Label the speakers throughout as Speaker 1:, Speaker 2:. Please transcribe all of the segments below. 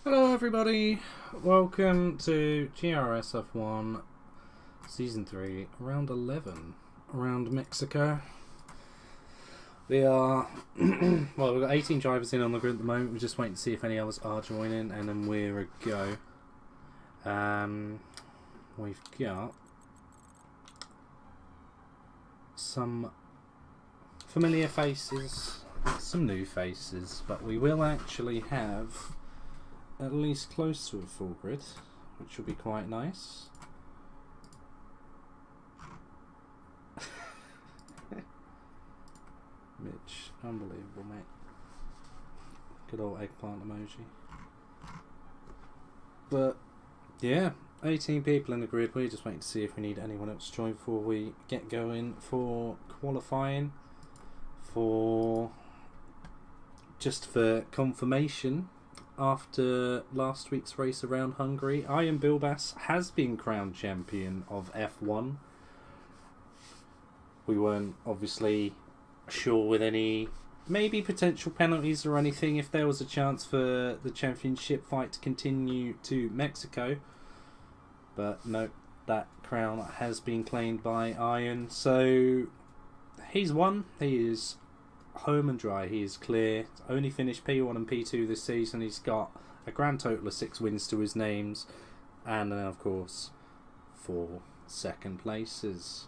Speaker 1: Hello everybody, welcome to GRS F1 Season 3, Round 11, around Mexico. We are, well, we've got 18 drivers in on the grid at the moment. We're just waiting to see if any others are joining, and then we're a go. We've got some familiar faces, some new faces, but we will actually have at least close to a full grid, which will be quite nice. Mitch, unbelievable, mate. Good old eggplant emoji. But yeah, 18 people in the grid. We're just waiting to see if we need anyone else to join before we get going for qualifying. Just for confirmation, after last week's race around Hungary, Ian Bilbas has been crowned champion of F1. We weren't obviously sure with any maybe potential penalties or anything if there was a chance for the championship fight to continue to Mexico. But no, that crown has been claimed by Ian. So he's won. He is home and dry. He is clear. Only finished P1 and P2 this season. He's got a grand total of 6 wins to his names, and then of course 4 second places.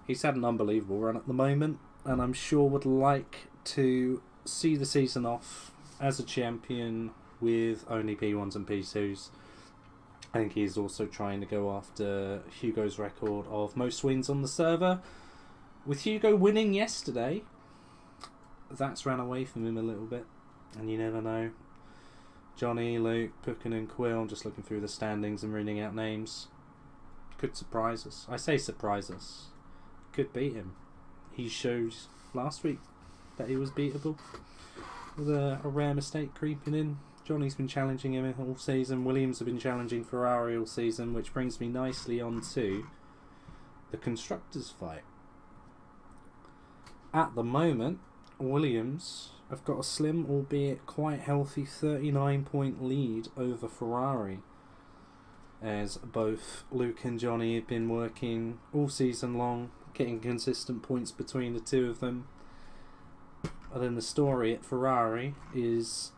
Speaker 1: He's had an unbelievable run at the moment, and I'm sure would like to see the season off as a champion with only P1s and P2s. I think he's also trying to go after Hugo's record of most wins on the server. With Hugo winning yesterday, that's ran away from him a little bit, and you never know. Johnny, Luke, Pukin and Quill, I'm just looking through the standings and reading out names, could surprise us. I say surprise us. Could beat him. He showed last week that he was beatable with a rare mistake creeping in. Johnny's been challenging him all season. Williams have been challenging Ferrari all season, which brings me nicely on to the constructors fight. At the moment, Williams have got a slim, albeit quite healthy, 39-point lead over Ferrari, as both Luke and Johnny have been working all season long, getting consistent points between the two of them. And then the story at Ferrari is,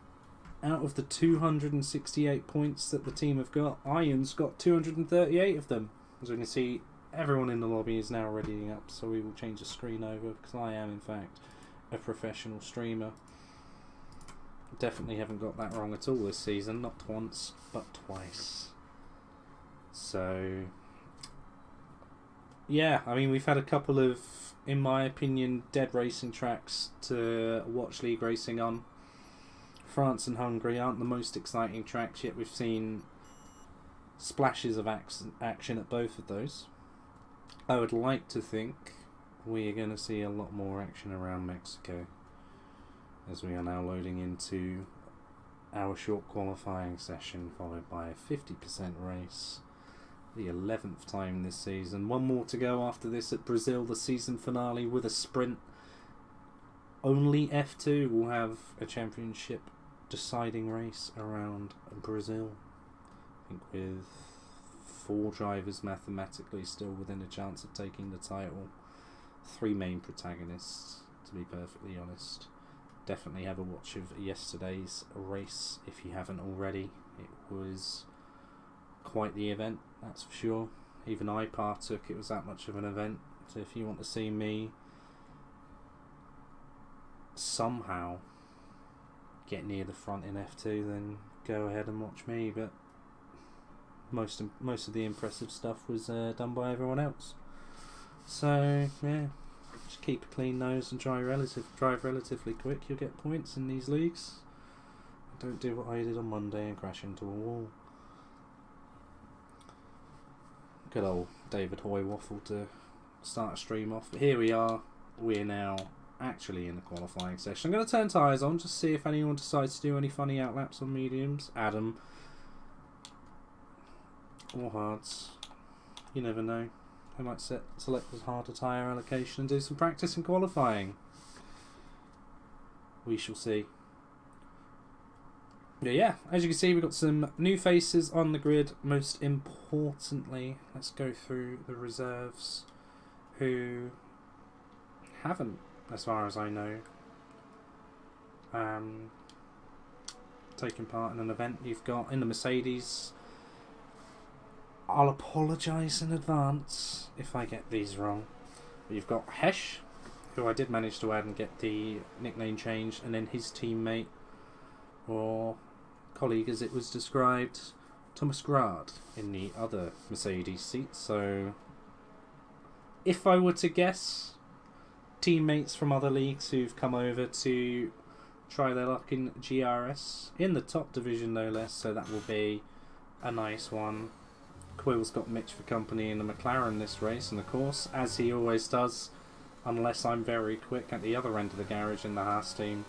Speaker 1: out of the 268 points that the team have got, Ian's got 238 of them. As we can see, everyone in the lobby is now readying up, so we will change the screen over, because I am in fact a professional streamer. Definitely haven't got that wrong at all this season, not once but twice. So yeah, I mean, we've had a couple of, in my opinion, dead racing tracks to watch league racing on. France and Hungary aren't the most exciting tracks, yet we've seen splashes of action at both of those. I would like to think we are going to see a lot more action around Mexico, as we are now loading into our short qualifying session, followed by a 50% race, the 11th time this season. One more to go after this at Brazil, the season finale, with a sprint. Only F2 will have a championship deciding race around Brazil. I think with 4 drivers mathematically still within a chance of taking the title. 3 main protagonists, to be perfectly honest. Definitely have a watch of yesterday's race if you haven't already. It was quite the event, that's for sure. Even I partook, it was that much of an event. So if you want to see me somehow get near the front in F2, then go ahead and watch me, but most of the impressive stuff was done by everyone else. So yeah, just keep a clean nose and drive relatively quick. You'll get points in these leagues. Don't do what I did on Monday and crash into a wall. Good old David Hoy waffle to start a stream off. But here we are. We're now actually in the qualifying session. I'm going to turn tyres on, just see if anyone decides to do any funny outlaps on mediums. Adam. Or hards. You never know. I might select the harder tyre allocation and do some practice in qualifying. We shall see. Yeah, as you can see, we've got some new faces on the grid. Most importantly, let's go through the reserves who haven't, as far as I know, taken part in an event. You've got in the Mercedes, I'll apologise in advance if I get these wrong, but you've got Hesh, who I did manage to add and get the nickname changed, and then his teammate, or colleague as it was described, Thomas Grad, in the other Mercedes seat. So if I were to guess, teammates from other leagues who've come over to try their luck in GRS, in the top division no less, so that will be a nice one. Quill's got Mitch for company in the McLaren this race, and of course, as he always does, unless I'm very quick at the other end of the garage in the Haas team,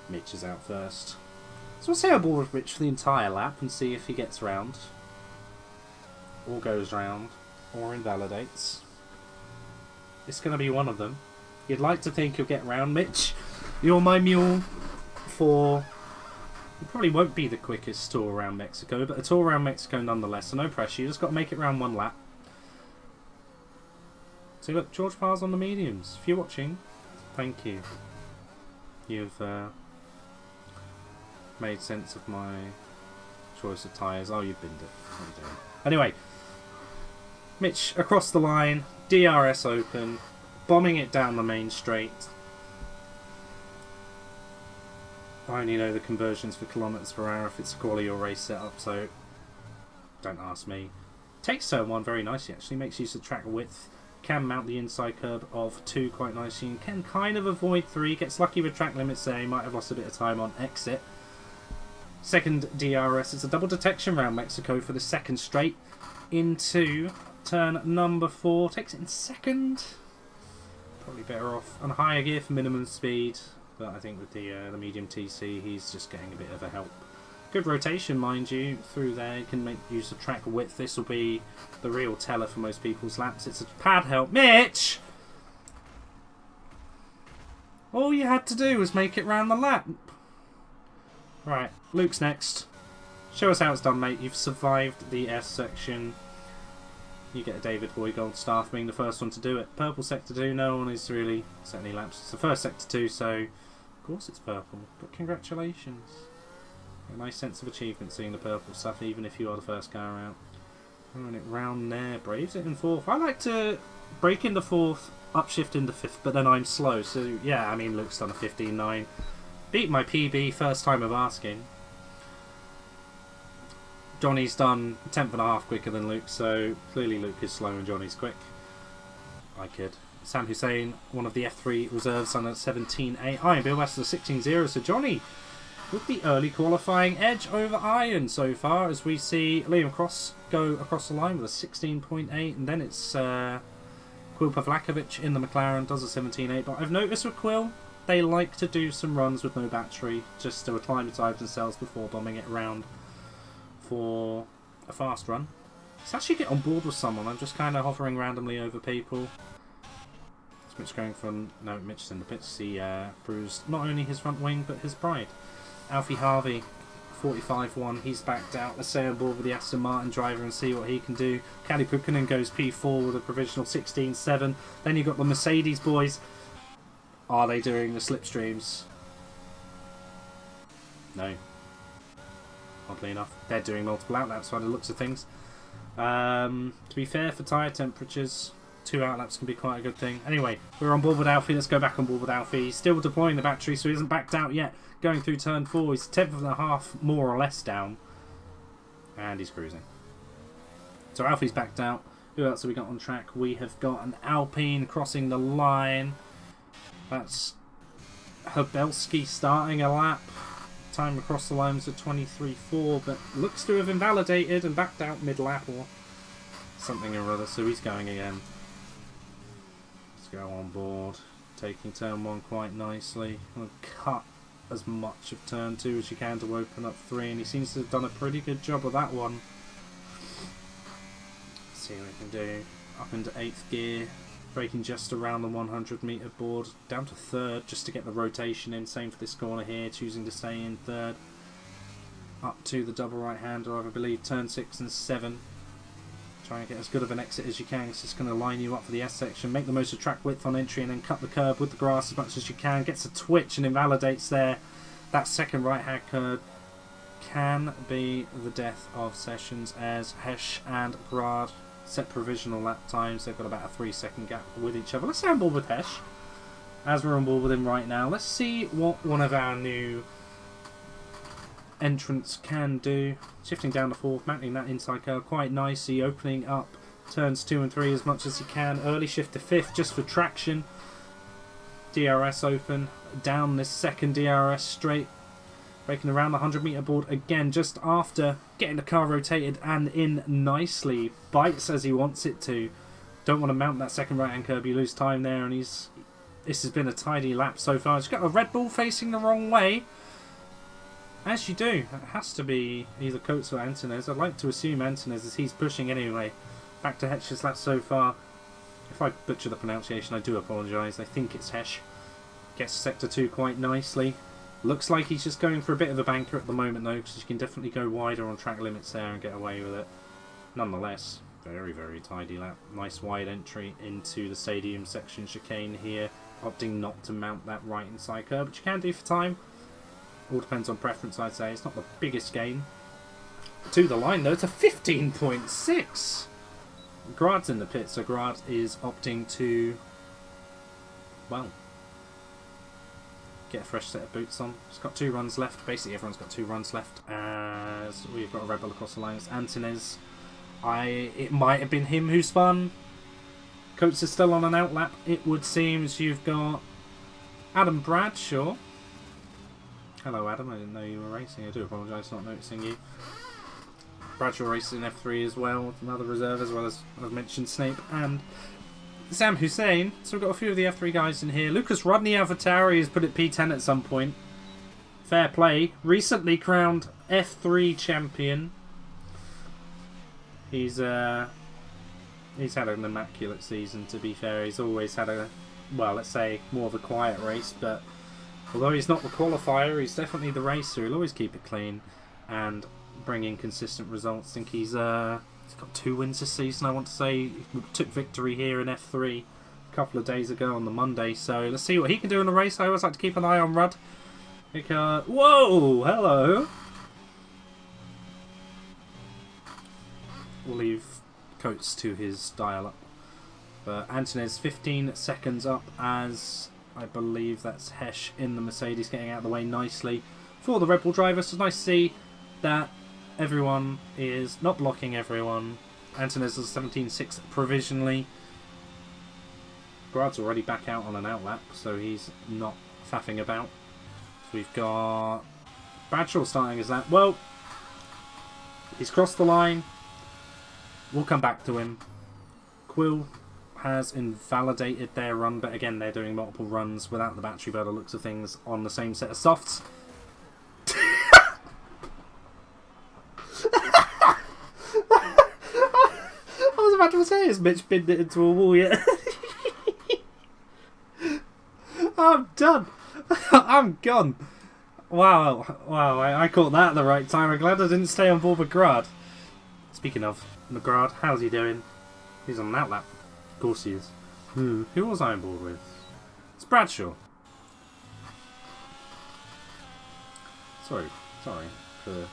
Speaker 1: Mitch is out first. So we'll say I ball with Mitch for the entire lap and see if he gets round, or goes round, or invalidates. It's going to be one of them. You'd like to think you'll get round, Mitch. You're my mule for... It probably won't be the quickest tour around Mexico, but a tour around Mexico nonetheless, so no pressure. You just got to make it round one lap. So look, George Parr's on the mediums. If you're watching, thank you. You've made sense of my choice of tyres. Oh, you've binned it. What are you doing? Anyway, Mitch across the line, DRS open, bombing it down the main straight. I only know the conversions for kilometres per hour if it's a quality or race setup, so don't ask me. Takes turn 1 very nicely actually, makes use of track width, can mount the inside curb of 2 quite nicely, and can kind of avoid 3, gets lucky with track limits there, he might have lost a bit of time on exit. Second DRS, it's a double detection round Mexico for the second straight into turn number 4, takes it in second, probably better off on higher gear for minimum speed, but I think with the medium TC he's just getting a bit of a help. Good rotation, mind you, through there. You can make use of track width. This will be the real teller for most people's laps. It's a pad help. Mitch! All you had to do was make it round the lap. Right, Luke's next. Show us how it's done, mate. You've survived the S section. You get a David Boy Gold Staff being the first one to do it. Purple sector 2, no one is really set any laps. It's the first sector 2, so of course it's purple. But congratulations. A nice sense of achievement seeing the purple stuff, even if you are the first car out. Throwing it round there, braves it in 4th. I like to break into 4th, upshift into 5th, but then I'm slow. So yeah, I mean, Luke's done a 15.9. Beat my PB, first time of asking. Johnny's done 10.5 quicker than Luke, so clearly Luke is slow and Johnny's quick. I kid. Sam Hussein, one of the F3 reserves, on a 17.8. Iron Bill, that's a 16.0, so Johnny with the early qualifying edge over Iron so far, as we see Liam Cross go across the line with a 16.8, and then it's Quill Pavlakovic in the McLaren, does a 17.8. But I've noticed with Quill, they like to do some runs with no battery, just to acclimatise themselves before bombing it around for a fast run. Let's actually get on board with someone. I'm just kind of hovering randomly over people. Is Mitch going from... No, Mitch's in the pits. He bruised not only his front wing, but his pride. Alfie Harvey, 45.1, he's backed out. Let's stay on board with the Aston Martin driver and see what he can do. Kalle Pukkanen goes P4 with a provisional 16.7. Then you've got the Mercedes boys. Are they doing the slipstreams? No. Oddly enough, they're doing multiple outlaps by the looks of things. To be fair, for tyre temperatures, 2 outlaps can be quite a good thing. Anyway, we're on board with Alfie. Let's go back on board with Alfie. He's still deploying the battery, so he hasn't backed out yet. Going through turn 4, he's 10.5 more or less down. And he's cruising. So Alfie's backed out. Who else have we got on track? We have got an Alpine crossing the line. That's Habelski starting a lap. Time across the line was at 23.4, but looks to have invalidated and backed out mid-lap or something or other, so he's going again. Let's go on board. Taking turn 1 quite nicely. We'll cut as much of turn 2 as you can to open up 3, and he seems to have done a pretty good job of that one. Let's see what we can do. Up into 8th gear, braking just around the 100 metre board, down to 3rd just to get the rotation in. Same for this corner here, choosing to stay in 3rd. up to the double right-hander, I believe, turn 6 and 7. Try and get as good of an exit as you can. It's just going to line you up for the S section. Make the most of track width on entry and then cut the curb with the grass as much as you can. Gets a twitch and invalidates there. That second right-hand curb can be the death of Sessions as Hesh and Grad set provisional lap times. They've got about a 3-second gap with each other. Let's stay on board with Hesh. As we're on board with him right now, let's see what one of our new entrants can do. Shifting down to 4th, mounting that inside curve quite nicely, opening up turns 2 and 3 as much as he can. Early shift to 5th just for traction. DRS open, down this second DRS straight, breaking around the 100-metre board again just after getting the car rotated and in nicely. Bites as he wants it to. Don't want to mount that second right-hand curb, you lose time there, and this has been a tidy lap so far. He's got a Red Bull facing the wrong way. As you do. It has to be either Coates or Antonez. I'd like to assume Antonez as he's pushing anyway. Back to Hesh's lap so far. If I butcher the pronunciation, I do apologise. I think it's Hesh. Gets sector 2 quite nicely. Looks like he's just going for a bit of a banker at the moment though, because you can definitely go wider on track limits there and get away with it. Nonetheless, very, very tidy lap. Nice wide entry into the stadium section chicane here. Opting not to mount that right inside curb, which you can do for time. All depends on preference, I'd say. It's not the biggest gain. To the line, though, to 15.6. Grad's in the pit, so Grad is opting to, well, get a fresh set of boots on. He's got 2 runs left. Basically, everyone's got 2 runs left. As we've got a Red Bull across the line. It's Antonez. It might have been him who spun. Coates is still on an outlap. It would seem as you've got Adam Bradshaw. Hello Adam, I didn't know you were racing. I do apologise for not noticing you. Bradshaw racing in F3 as well, another reserve, as well as I've mentioned Snape and Sam Hussein. So we've got a few of the F3 guys in here. Lucas Rodney Avatari has put it P10 at some point. Fair play. Recently crowned F3 champion. He's had an immaculate season, to be fair. He's always had a, well, let's say more of a quiet race, but although he's not the qualifier, he's definitely the racer. He'll always keep it clean and bring in consistent results. I think he's got 2 wins this season, I want to say. He took victory here in F3 a couple of days ago on the Monday. So let's see what he can do in the race. I always like to keep an eye on Rudd. Whoa! Hello! We'll leave Coates to his dial-up. But Antonez 15 seconds up as I believe that's Hesh in the Mercedes getting out of the way nicely for the Red Bull driver. So it's nice to see that everyone is not blocking everyone. Antonez is 17.6 provisionally. Grad's already back out on an outlap, so he's not faffing about. So we've got Bradshaw starting as that. Well, he's crossed the line. We'll come back to him. Quill has invalidated their run, but again, they're doing multiple runs without the battery by the looks of things on the same set of softs. I was about to say, has Mitch binned it into a wall yet? I'm done. I'm gone. Wow, I caught that at the right time. I'm glad I didn't stay on board with Grad. Speaking of McGrath, how's he doing? He's on an outlap. Of course he is. Who was I on board with? It's Bradshaw. Sorry for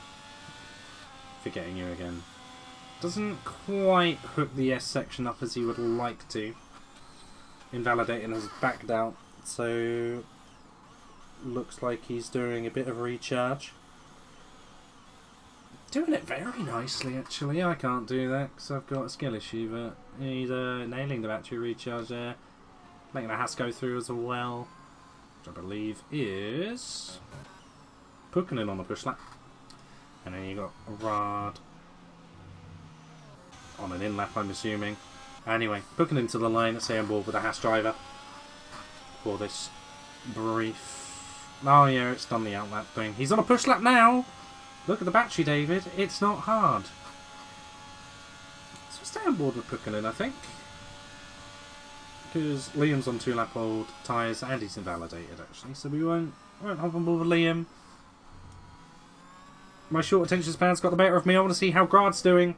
Speaker 1: forgetting you again. Doesn't quite hook the S section up as he would like to. Invalidating has backed out, so looks like he's doing a bit of recharge. Doing it very nicely, actually. I can't do that because I've got a skill issue, but he's nailing the battery recharge there. Making the Haas go through as well, which I believe is Pukkinen on the push lap. And then you got Rad on an in lap, I'm assuming. Anyway, Pukkinen to the line. Let's say on board with the Haas driver for this brief. Oh yeah, it's done the outlap thing. He's on a push lap now. Look at the battery, David. It's not hard. So stay on board with Pukkinen, I think. Because Liam's on 2-lap old tyres and he's invalidated, actually. So we won't hop on board with Liam. My short attention span's got the better of me. I want to see how Grad's doing.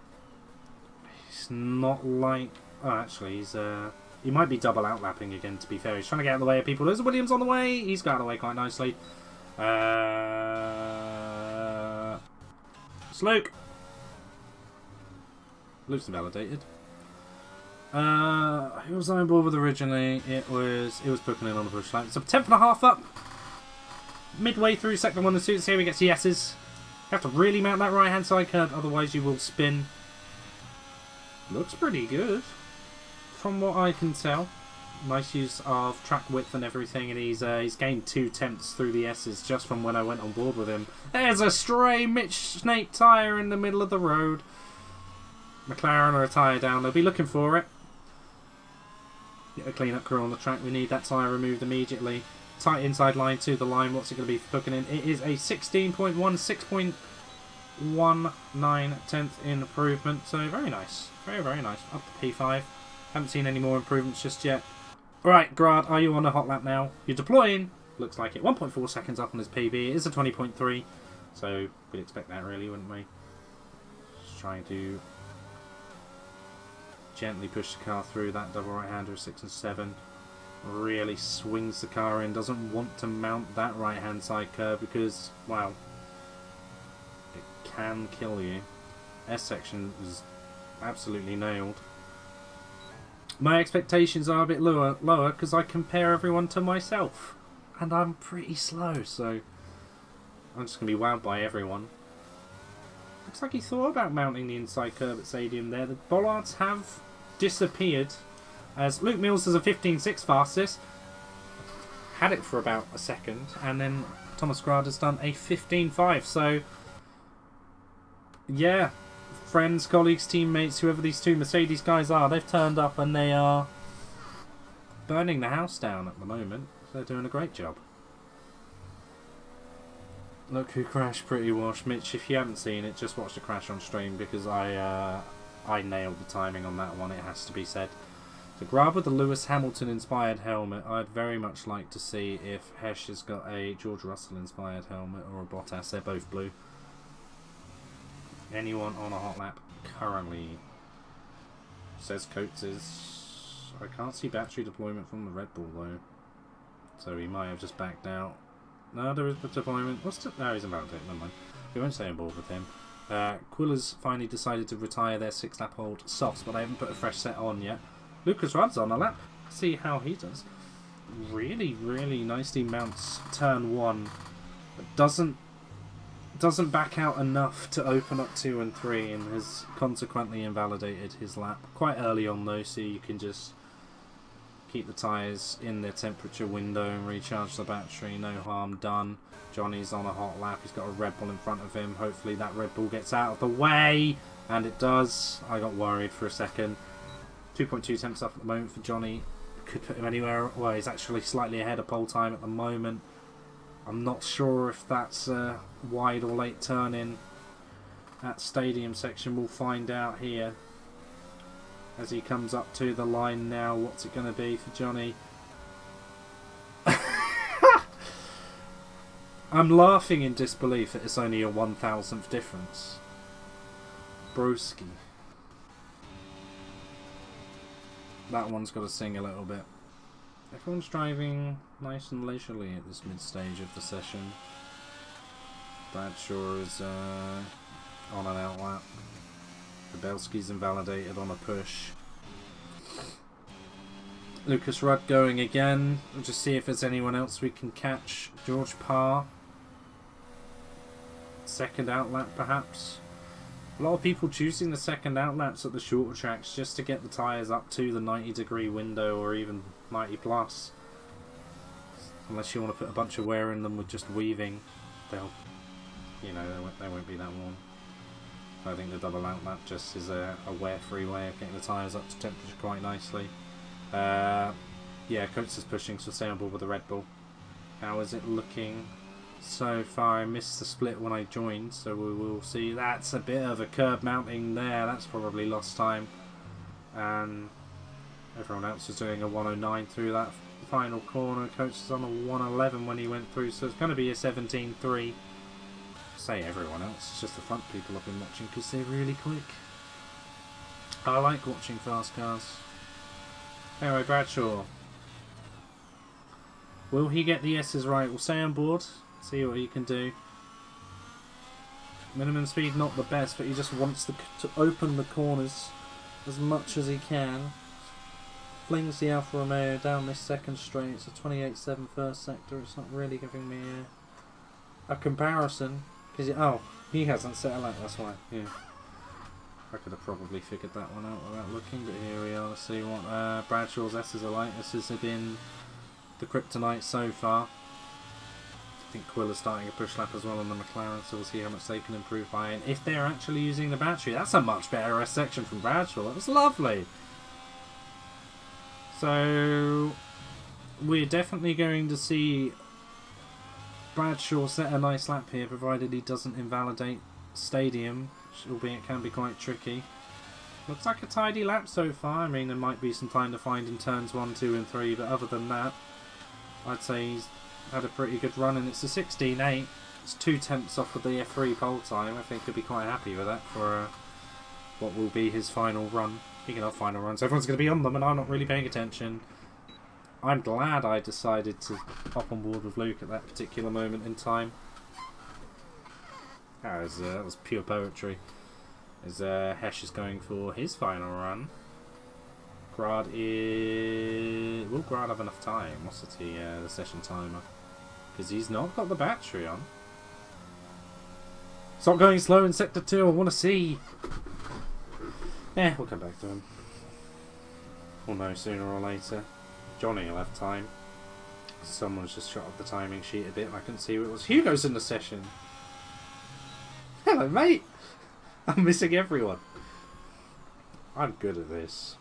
Speaker 1: He's not like... Oh, actually, he's... He might be double outlapping again, to be fair. He's trying to get out of the way of people. There's Williams on the way. He's got out of the way quite nicely. Luke. Luke's invalidated. Who was I on board with originally? It was booking in on the push line. So 10th and a half up. Midway through sector 1 and 2. Here we get to yeses. You have to really mount that right hand side curve, otherwise you will spin. Looks pretty good. From what I can tell. Nice use of track width and everything, and he's gained 2 tenths through the S's just from when I went on board with him. There's a stray Mitch Snake tyre in the middle of the road. McLaren are a tyre down. They'll be looking for it. Get a clean-up crew on the track. We need that tyre removed immediately. Tight inside line to the line. What's it going to be for booking in? It is a 16.1, 6.19 tenth improvement. So very nice. Very, very nice. Up to P5. Haven't seen any more improvements just yet. Alright, Grad, are you on a hot lap now? You're deploying. Looks like it. 1.4 seconds up on his PB. It is a 20.3. So we'd expect that really, wouldn't we? Just trying to gently push the car through that double right-hander of 6 and 7. Really swings the car in. Doesn't want to mount that right-hand side curve because, well, it can kill you. S section is absolutely nailed. My expectations are a bit lower because I compare everyone to myself. And I'm pretty slow, so I'm just going to be wowed by everyone. Looks like he thought about mounting the inside curve at Stadium there. The bollards have disappeared as Luke Mills is a 15.6 fastest. Had it for about a second, and then Thomas Grad has done a 15.5. So, yeah. Friends, colleagues, teammates, whoever these two Mercedes guys are, they've turned up and they are burning the house down at the moment. They're doing a great job. Look who crashed Pretty Wash. Mitch, if you haven't seen it, just watch the crash on stream because I nailed the timing on that one, it has to be said. So grab with the Lewis Hamilton inspired helmet. I'd very much like to see if Hesh has got a George Russell inspired helmet or a Bottas. They're both blue. Anyone on a hot lap currently? Says Coates is... I can't see battery deployment from the Red Bull though. So he might have just backed out. No, there is the deployment. What's the... No, he's invalidated. Never mind. We won't stay on board with him. Quiller's finally decided to retire their 6-lap old softs, but I haven't put a fresh set on yet. Lucas Rudd's on a lap. See how he does. Really, really nicely mounts turn 1. But doesn't back out enough to open up 2 and 3 and has consequently invalidated his lap. Quite early on though, so you can just keep the tyres in their temperature window and recharge the battery. No harm done. Johnny's on a hot lap. He's got a Red Bull in front of him. Hopefully that Red Bull gets out of the way. And it does. I got worried for a second. 2.2 temps up at the moment for Johnny. Could put him anywhere. Well, he's actually slightly ahead of pole time at the moment. I'm not sure if that's a wide or late turn in at Stadium section. We'll find out here as he comes up to the line now. What's it going to be for Johnny? I'm laughing in disbelief that it's only a 1,000th difference. Broski. That one's got to sing a little bit. Everyone's driving nice and leisurely at this mid-stage of the session. Bradshaw is on an outlap. Babelski's invalidated on a push. Lucas Rudd going again. We'll just see if there's anyone else we can catch. George Parr. Second outlap perhaps. A lot of people choosing the second outlaps at the shorter tracks just to get the tyres up to the 90-degree window or even 90 plus. Unless you want to put a bunch of wear in them with just weaving, they'll, you know, they won't be that warm. I think the double outlap just is a wear-free way of getting the tyres up to temperature quite nicely. Yeah, Coates is pushing, so stay on board with the Red Bull. How is it looking so far? I missed the split when I joined, so we will see. That's a bit of a curb mounting there. That's probably lost time. And everyone else is doing a 109 through that final corner. Coates is on a 111 when he went through, so it's going to be a 17.3. say everyone else, it's just the front people I've been watching because they're really quick. I like watching fast cars. Anyway, Bradshaw. Will he get the S's right? We'll stay on board, see what he can do. Minimum speed not the best, but he just wants to open the corners as much as he can. Flings the Alfa Romeo down this second straight. It's a 28.7 first sector. It's not really giving me a comparison. Because he hasn't set a lap, that's why. Yeah. I could have probably figured that one out without looking, but here we are. Let's see what Bradshaw's S's are like. This has been the kryptonite so far. I think Quill is starting a push lap as well on the McLaren, so we'll see how much they can improve by. And if they're actually using the battery, that's a much better S section from Bradshaw. That was lovely. So we're definitely going to see Bradshaw set a nice lap here, provided he doesn't invalidate Stadium, albeit it can be quite tricky. Looks like a tidy lap so far. I mean, there might be some time to find in turns 1, 2 and 3, but other than that, I'd say he's had a pretty good run, and it's a 16.8. It's 2/10 off of the F3 pole time. I think he'll be quite happy with that for what will be his final run. Speaking of final runs, everyone's going to be on them, and I'm not really paying attention. I'm glad I decided to hop on board with Luke at that particular moment in time. That was pure poetry. As Hesh is going for his final run. Will Grad have enough time? What's the session timer? Because he's not got the battery on. Stop going slow in Sector 2, I want to see. Yeah, we'll come back to him. We'll know sooner or later. Johnny will have time. Someone's just shot up the timing sheet a bit and I couldn't see what it was. Hugo's in the session. Hello, mate. I'm missing everyone. I'm good at this.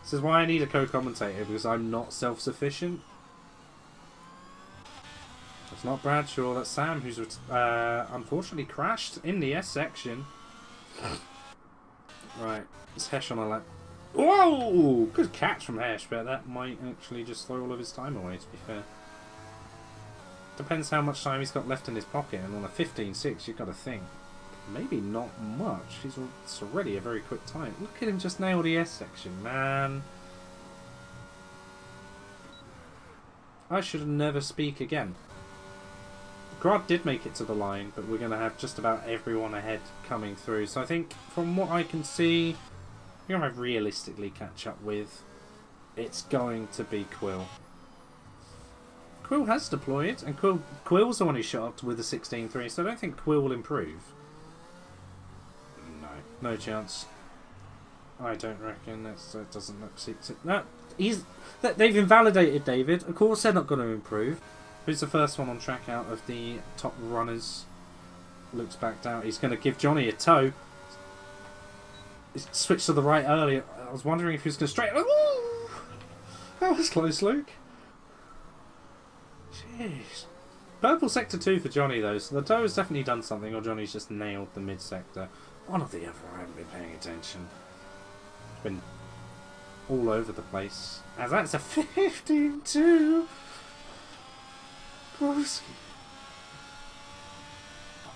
Speaker 1: This is why I need a co-commentator, because I'm not self-sufficient. It's not Bradshaw, that's Sam, who's unfortunately crashed in the S section. Right, it's Hesh on a lap. Whoa! Good catch from Hesh, but that might actually just throw all of his time away, to be fair. Depends how much time he's got left in his pocket, and on a 15.6 you've got to think. Maybe not much. It's already a very quick time. Look at him just nail the S section, man. I should never speak again. Grad did make it to the line, but we're going to have just about everyone ahead coming through. So I think, from what I can see, you're going to realistically catch up with. It's going to be Quill. Quill has deployed, and Quill's the one who shot up with a 16.3, so I don't think Quill will improve. No chance. I don't reckon. That doesn't look... No, they've invalidated David. Of course they're not going to improve. Who's the first one on track out of the top runners? Luke's backed out. He's going to give Johnny a tow. He's switched to the right earlier. I was wondering if he was going to straight... Ooh! That was close, Luke. Jeez. Purple sector 2 for Johnny, though. So the tow has definitely done something, or Johnny's just nailed the mid-sector. One or the other, I haven't been paying attention. It's been all over the place. As that's a 15.2.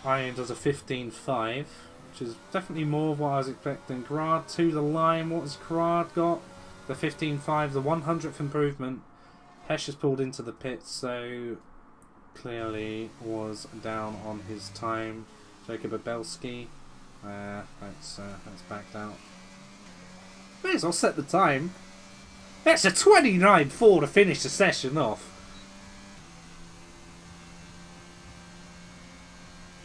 Speaker 1: Iron does a 15.5, which is definitely more of what I was expecting. Grad to the line. What has Grad got? The 15.5, the 100th improvement. Hesh has pulled into the pits, so clearly was down on his time. Jacob Abelski. That's backed out. May as well set the time. That's a 29.4 to finish the session off.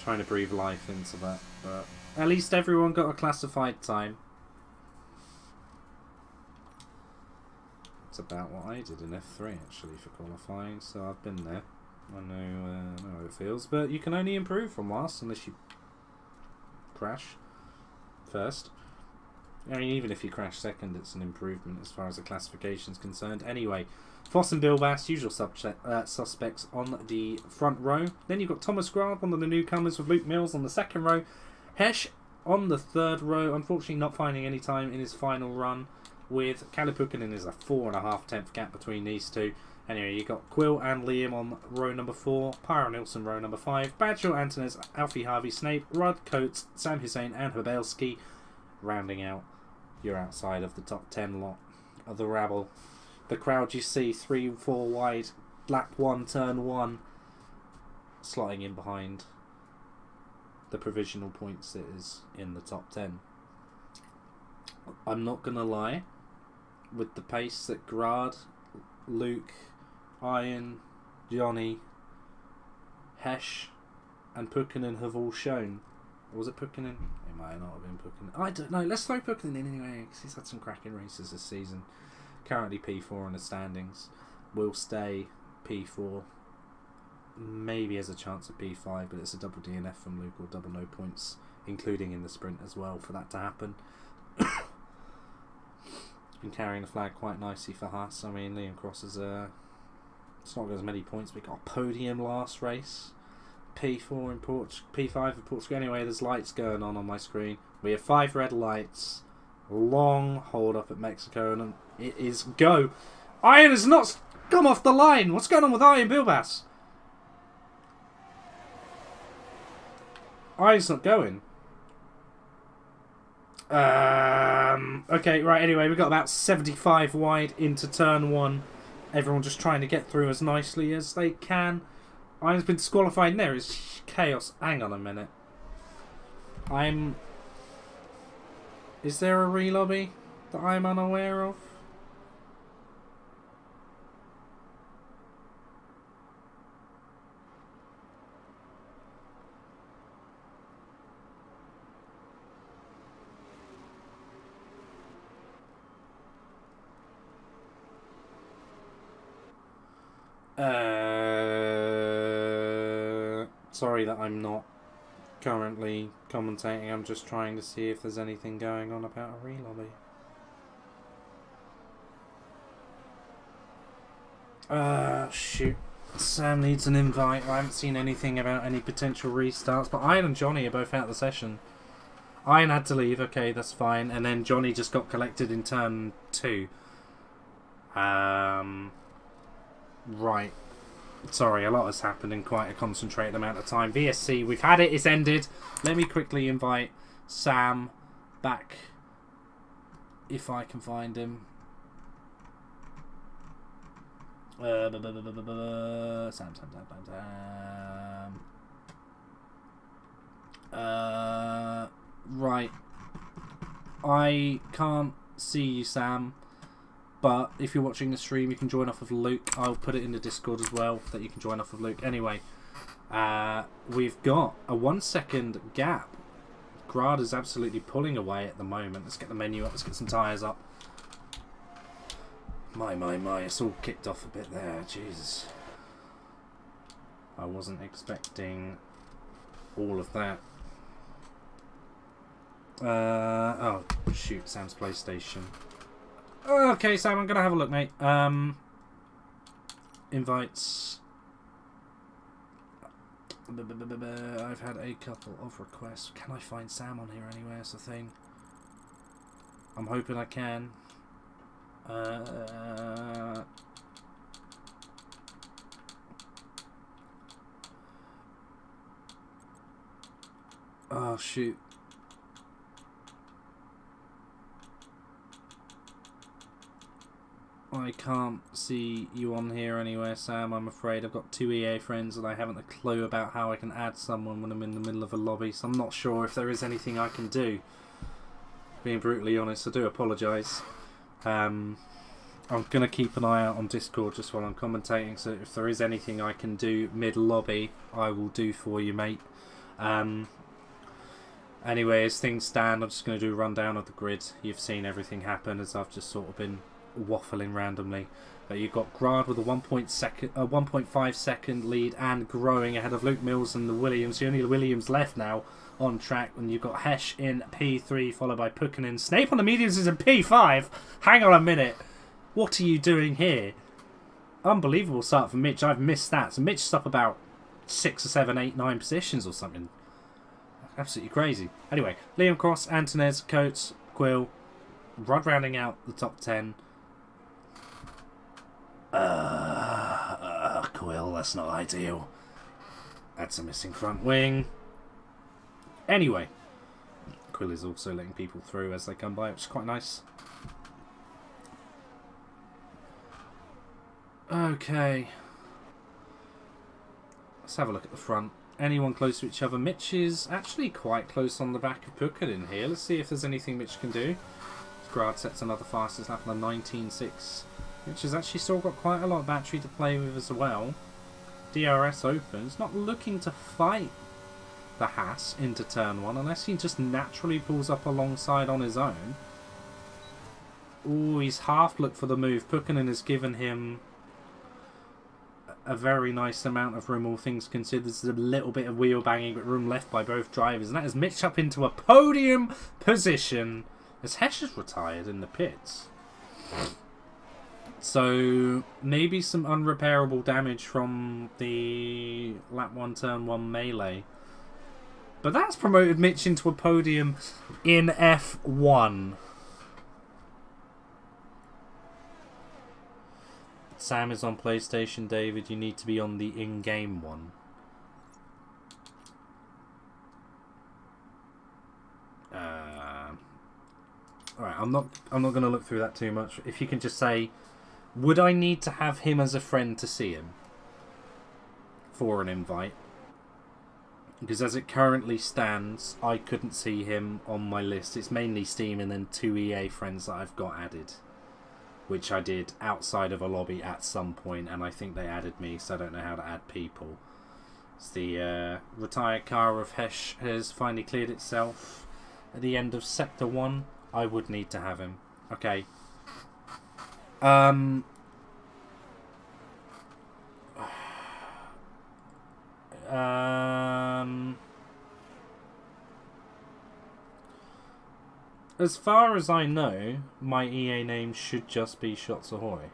Speaker 1: Trying to breathe life into that, but at least everyone got a classified time. It's about what I did in F3 actually for qualifying, so I've been there. I know how it feels, but you can only improve from last unless you crash first. I mean, even if you crash second, it's an improvement as far as the classification is concerned. Anyway, Foss and Bilbas, usual suspects on the front row. Then you've got Thomas Grad, one of the newcomers, with Luke Mills on the second row. Hesh on the third row, unfortunately not finding any time in his final run, with Kalipukinen is a 4.5 tenth gap between these two. Anyway, you got Quill and Liam on row number 4, Pyro Nilsson row number 5, Bradshaw, Antunes, Alfie Harvey, Snape, Rudd, Coates, Sam Hussein and Habelski, rounding out your outside of the top 10 lot of the rabble. The crowd you see 3-4 wide, lap 1, turn 1, slotting in behind the provisional points it is in the top 10. I'm not going to lie, with the pace that Grad, Luke, Iron, Johnny, Hesh and Pukkinen have all shown. Or was it Pukkinen? It might not have been Pukkinen. I don't know. Let's throw Pukkinen in anyway, because he's had some cracking races this season. Currently P4 in the standings. Will stay P4. Maybe has a chance at P5, but it's a double DNF from Luke or double no points, including in the sprint as well, for that to happen. Been carrying the flag quite nicely for Haas. I mean, Liam Cross is it's not got as many points, but he got a podium last race. P4 in P5 in Portugal. Anyway, there's lights going on my screen. We have 5 red lights. Long hold up at Mexico, and it is go. Iron has not come off the line. What's going on with Iron Bilbas? Iron's not going. Okay, right, anyway, we've got about 75 wide into turn 1. Everyone just trying to get through as nicely as they can. Iron's been disqualified. There is chaos. Hang on a minute. Is there a relobby that I'm unaware of? Sorry that I'm not currently commentating. I'm just trying to see if there's anything going on about a relobby. Shoot. Sam needs an invite. I haven't seen anything about any potential restarts, but Ian and Johnny are both out of the session. Ian had to leave, okay, that's fine. And then Johnny just got collected in turn 2. Right. Sorry, a lot has happened in quite a concentrated amount of time. VSC, we've had it, it's ended. Let me quickly invite Sam back, if I can find him. Sam. Right. I can't see you, Sam. But if you're watching the stream, you can join off of Luke. I'll put it in the Discord as well, that you can join off of Luke. Anyway, we've got a 1 second gap. Grad is absolutely pulling away at the moment. Let's get the menu up. Let's get some tyres up. My. It's all kicked off a bit there. Jesus. I wasn't expecting all of that. Oh, shoot. Sam's PlayStation. Okay, Sam, I'm going to have a look, mate. Invites. I've had a couple of requests. Can I find Sam on here anywhere? That's the thing. I'm hoping I can. Oh, shoot. I can't see you on here anywhere, Sam, I'm afraid. I've got 2 EA friends and I haven't a clue about how I can add someone when I'm in the middle of a lobby, so I'm not sure if there is anything I can do. Being brutally honest, I do apologise. I'm going to keep an eye out on Discord just while I'm commentating, so if there is anything I can do mid-lobby, I will do for you, mate. Anyway, as things stand, I'm just going to do a rundown of the grid. You've seen everything happen as I've just sort of been waffling randomly. You've got Grad with a 1.5 second lead and growing ahead of Luke Mills and the Williams. The only Williams left now on track, and you've got Hesh in P3 followed by Pukkinen. Snape on the mediums is in P5. Hang on a minute, what are you doing here? Unbelievable start for Mitch. I've missed that. So Mitch is up about 6 or 7, 8, 9 positions or something. Absolutely crazy. Anyway, Liam Cross, Antunes, Coates, Quill, Rudd rounding out the top 10. that's not ideal. That's a missing front wing. Anyway, Quill is also letting people through as they come by, which is quite nice. Okay. Let's have a look at the front. Anyone close to each other? Mitch is actually quite close on the back of Pukkinen here. Let's see if there's anything Mitch can do. Grad sets another fastest lap on the 19.6. Mitch has actually still got quite a lot of battery to play with as well. DRS opens. Not looking to fight the Haas into turn 1 unless he just naturally pulls up alongside on his own. Ooh, he's half looked for the move. Pukkinen has given him a very nice amount of room, all things considered. There's a little bit of wheel banging, but room left by both drivers. And that has Mitch up into a podium position as Hesh has retired in the pits. So maybe some unrepairable damage from the lap 1, turn 1 melee. But that's promoted Mitch into a podium in F1. Sam is on PlayStation, David. You need to be on the in-game one. Alright, I'm not going to look through that too much. If you can just say, would I need to have him as a friend to see him for an invite? Because as it currently stands, I couldn't see him on my list. It's mainly Steam and then 2 EA friends that I've got added, which I did outside of a lobby at some point, and I think they added me, so I don't know how to add people. It's the retired car of Hesh has finally cleared itself at the end of Sector 1. I would need to have him. Okay. As far as I know, my EA name should just be Shots Ahoy.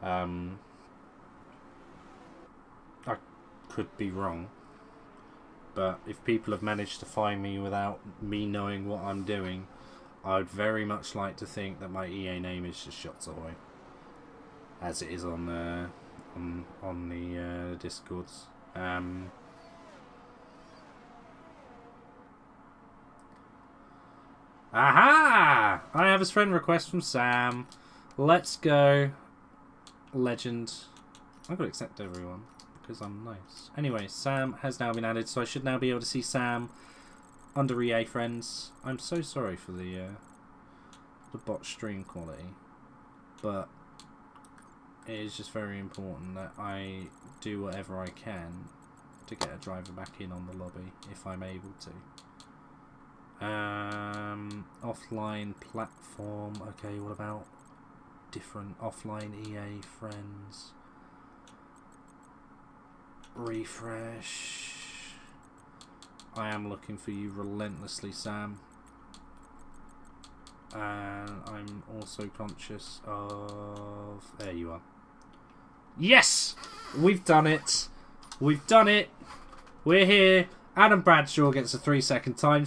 Speaker 1: I could be wrong, but if people have managed to find me without me knowing what I'm doing, I'd very much like to think that my EA name is just Shots Ahoy, as it is on the Discords. Aha! I have a friend request from Sam. Let's go. Legend. I've got to accept everyone because I'm nice. Anyway, Sam has now been added, so I should now be able to see Sam under EA friends. I'm so sorry for the bot stream quality, but it is just very important that I do whatever I can to get a driver back in on the lobby if I'm able to. Offline platform. Okay, what about different offline EA friends? Refresh. I am looking for you relentlessly, Sam. And I'm also conscious of... There you are. Yes! We've done it. We've done it. We're here. Adam Bradshaw gets a 3-second time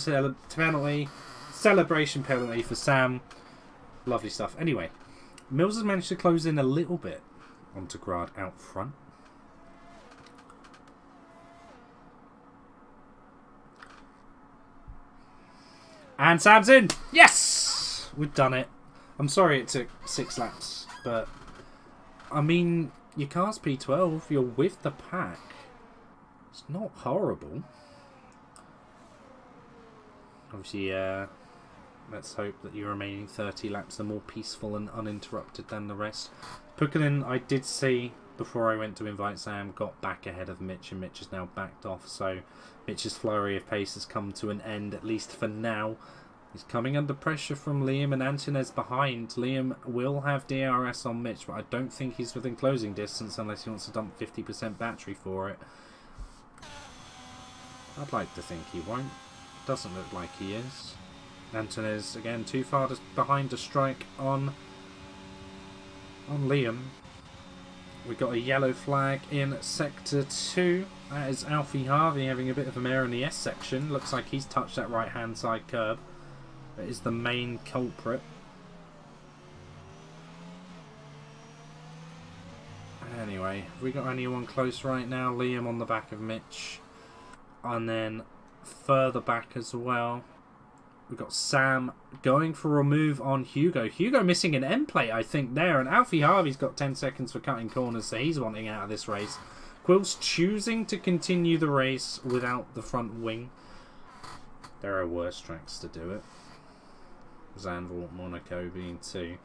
Speaker 1: penalty. Celebration penalty for Sam. Lovely stuff. Anyway, Mills has managed to close in a little bit onto Grad out front. And Sam's in. Yes! We've done it. I'm sorry it took 6 laps, but I mean, your car's P12, you're with the pack. It's not horrible. Obviously, let's hope that your remaining 30 laps are more peaceful and uninterrupted than the rest. Pukkinen, I did see before I went to invite Sam, got back ahead of Mitch, and Mitch has now backed off. So Mitch's flurry of pace has come to an end, at least for now. He's coming under pressure from Liam and Antonez behind. Liam will have DRS on Mitch, but I don't think he's within closing distance unless he wants to dump 50% battery for it. I'd like to think he won't. Doesn't look like he is. Antonez, again, too far behind to strike on Liam. We got a yellow flag in Sector 2. That is Alfie Harvey having a bit of a mare in the S section. Looks like he's touched that right-hand side curb. That is the main culprit. Anyway. anyway. Have we got anyone close right now? Liam on the back of Mitch. And then further back as well, we've got Sam going for a move on Hugo. Hugo missing an end plate, I think, there. And Alfie Harvey's got 10 seconds for cutting corners, so he's wanting out of this race. Quill's choosing to continue the race without the front wing. There are worse tracks to do it. Zandvoort, Monaco being 2.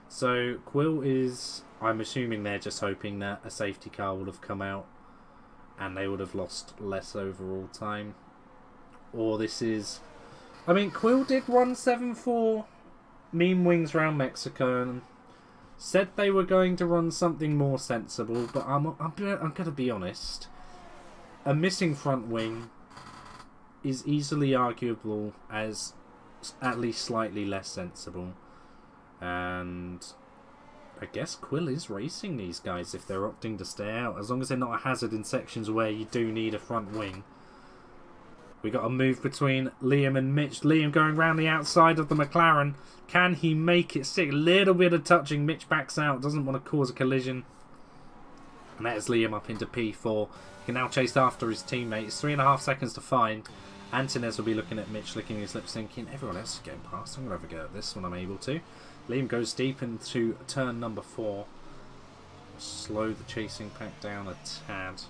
Speaker 1: So Quill is, I'm assuming they're just hoping that a safety car would have come out and they would have lost less overall time. Or this is... I mean, Quill did 174 mean wings round Mexico and said they were going to run something more sensible, but I'm going to be honest. A missing front wing is easily arguable as at least slightly less sensible. And I guess Quill is racing these guys if they're opting to stay out, as long as they're not a hazard in sections where you do need a front wing. We got a move between Liam and Mitch. Liam going round the outside of the McLaren. Can he make it stick? A little bit of touching. Mitch backs out. Doesn't want to cause a collision. And that is Liam up into P4. He can now chase after his teammate. It's 3.5 seconds to find. Antonez will be looking at Mitch, licking his lips, thinking, everyone else is getting past. I'm going to have a go at this when I'm able to. Liam goes deep into turn number 4. Slow the chasing pack down a tad.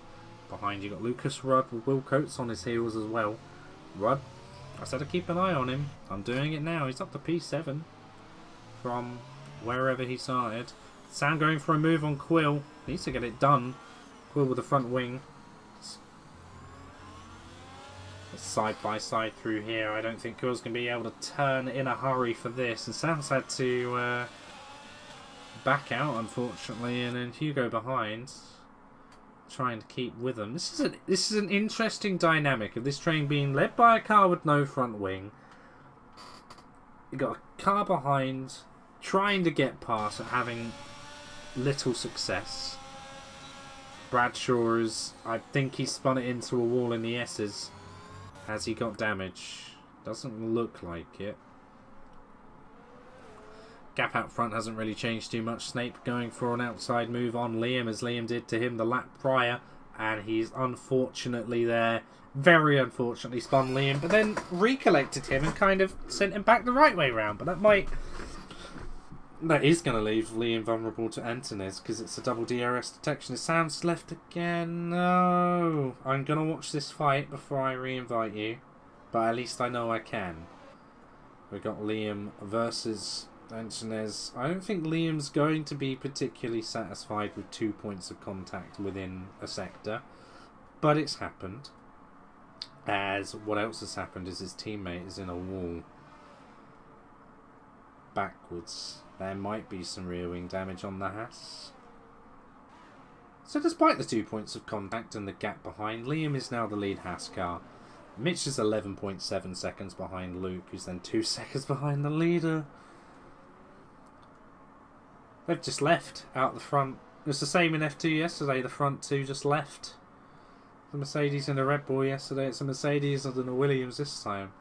Speaker 1: Behind you got Lucas Rudd with Will Coates on his heels as well. Rudd, I said to keep an eye on him. I'm doing it now. He's up to P7 from wherever he started. Sam going for a move on Quill. Needs to get it done. Quill with the front wing. Side by side through here. I don't think Quill's going to be able to turn in a hurry for this. And Sam's had to back out, unfortunately. And then Hugo behind, trying to keep with them. This is an interesting dynamic of this train being led by a car with no front wing. You got a car behind, trying to get past and having little success. Bradshaw is, I think he spun it into a wall in the S's. Has he got damage? Doesn't look like it. Gap out front hasn't really changed too much. Snape going for an outside move on Liam, as Liam did to him the lap prior. And he's unfortunately there. Very unfortunately spun Liam, but then recollected him and kind of sent him back the right way round. But that is going to leave Liam vulnerable to Antonez because it's a double DRS detection. Is Sam's left again? No. I'm going to watch this fight before I re-invite you. But at least I know I can. We've got Liam versus Antonez. I don't think Liam's going to be particularly satisfied with 2 points of contact within a sector. But it's happened. As what else has happened is his teammate is in a wall. Backwards. There might be some rear wing damage on the Haas. So despite the 2 points of contact and the gap behind, Liam is now the lead Haas car. Mitch is 11.7 seconds behind Luke, who's then 2 seconds behind the leader. They've just left out the front. It was the same in F2 yesterday, the front two just left. The Mercedes and the Red Bull yesterday, it's a Mercedes and a Williams this time.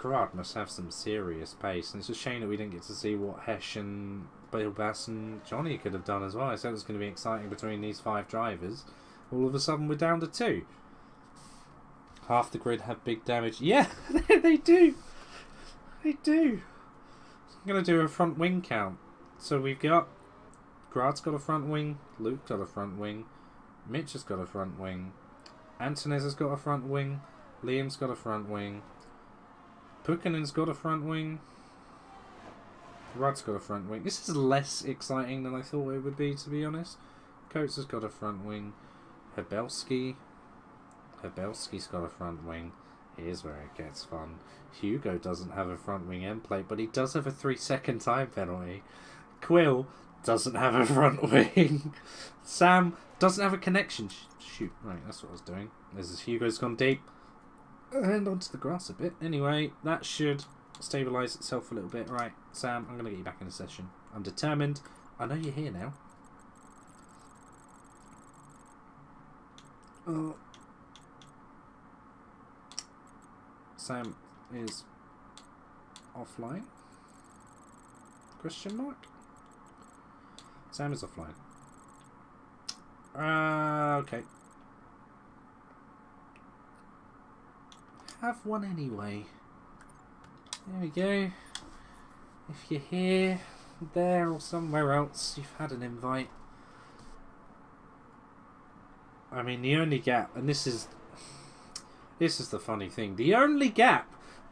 Speaker 1: Gerard must have some serious pace, and it's a shame that we didn't get to see what Hesh and Bill Bass and Johnny could have done as well. I said it was going to be exciting between these 5 drivers. All of a sudden we're down to 2. Half the grid have big damage. Yeah, they do. They do. I'm going to do a front wing count. So we've got Gerard's got a front wing, Luke got a front wing, Mitch has got a front wing, Antonez has got a front wing, Liam's got a front wing, Pukkinen's got a front wing. Rudd's got a front wing. This is less exciting than I thought it would be, to be honest. Coates has got a front wing. Hebelski's got a front wing. Here's where it gets fun. Hugo doesn't have a front wing end plate, but he does have a 3-second time penalty. Quill doesn't have a front wing. Sam doesn't have a connection. Shoot, right, that's what I was doing. Hugo's gone deep. And onto the grass a bit. Anyway, that should stabilise itself a little bit. Right, Sam, I'm going to get you back in a session. I'm determined. I know you're here now. Sam is offline? Question mark? Sam is offline. Okay. Have one anyway. There we go. If you're here, there, or somewhere else, you've had an invite. I mean, the only gap, and this is the funny thing, the only gap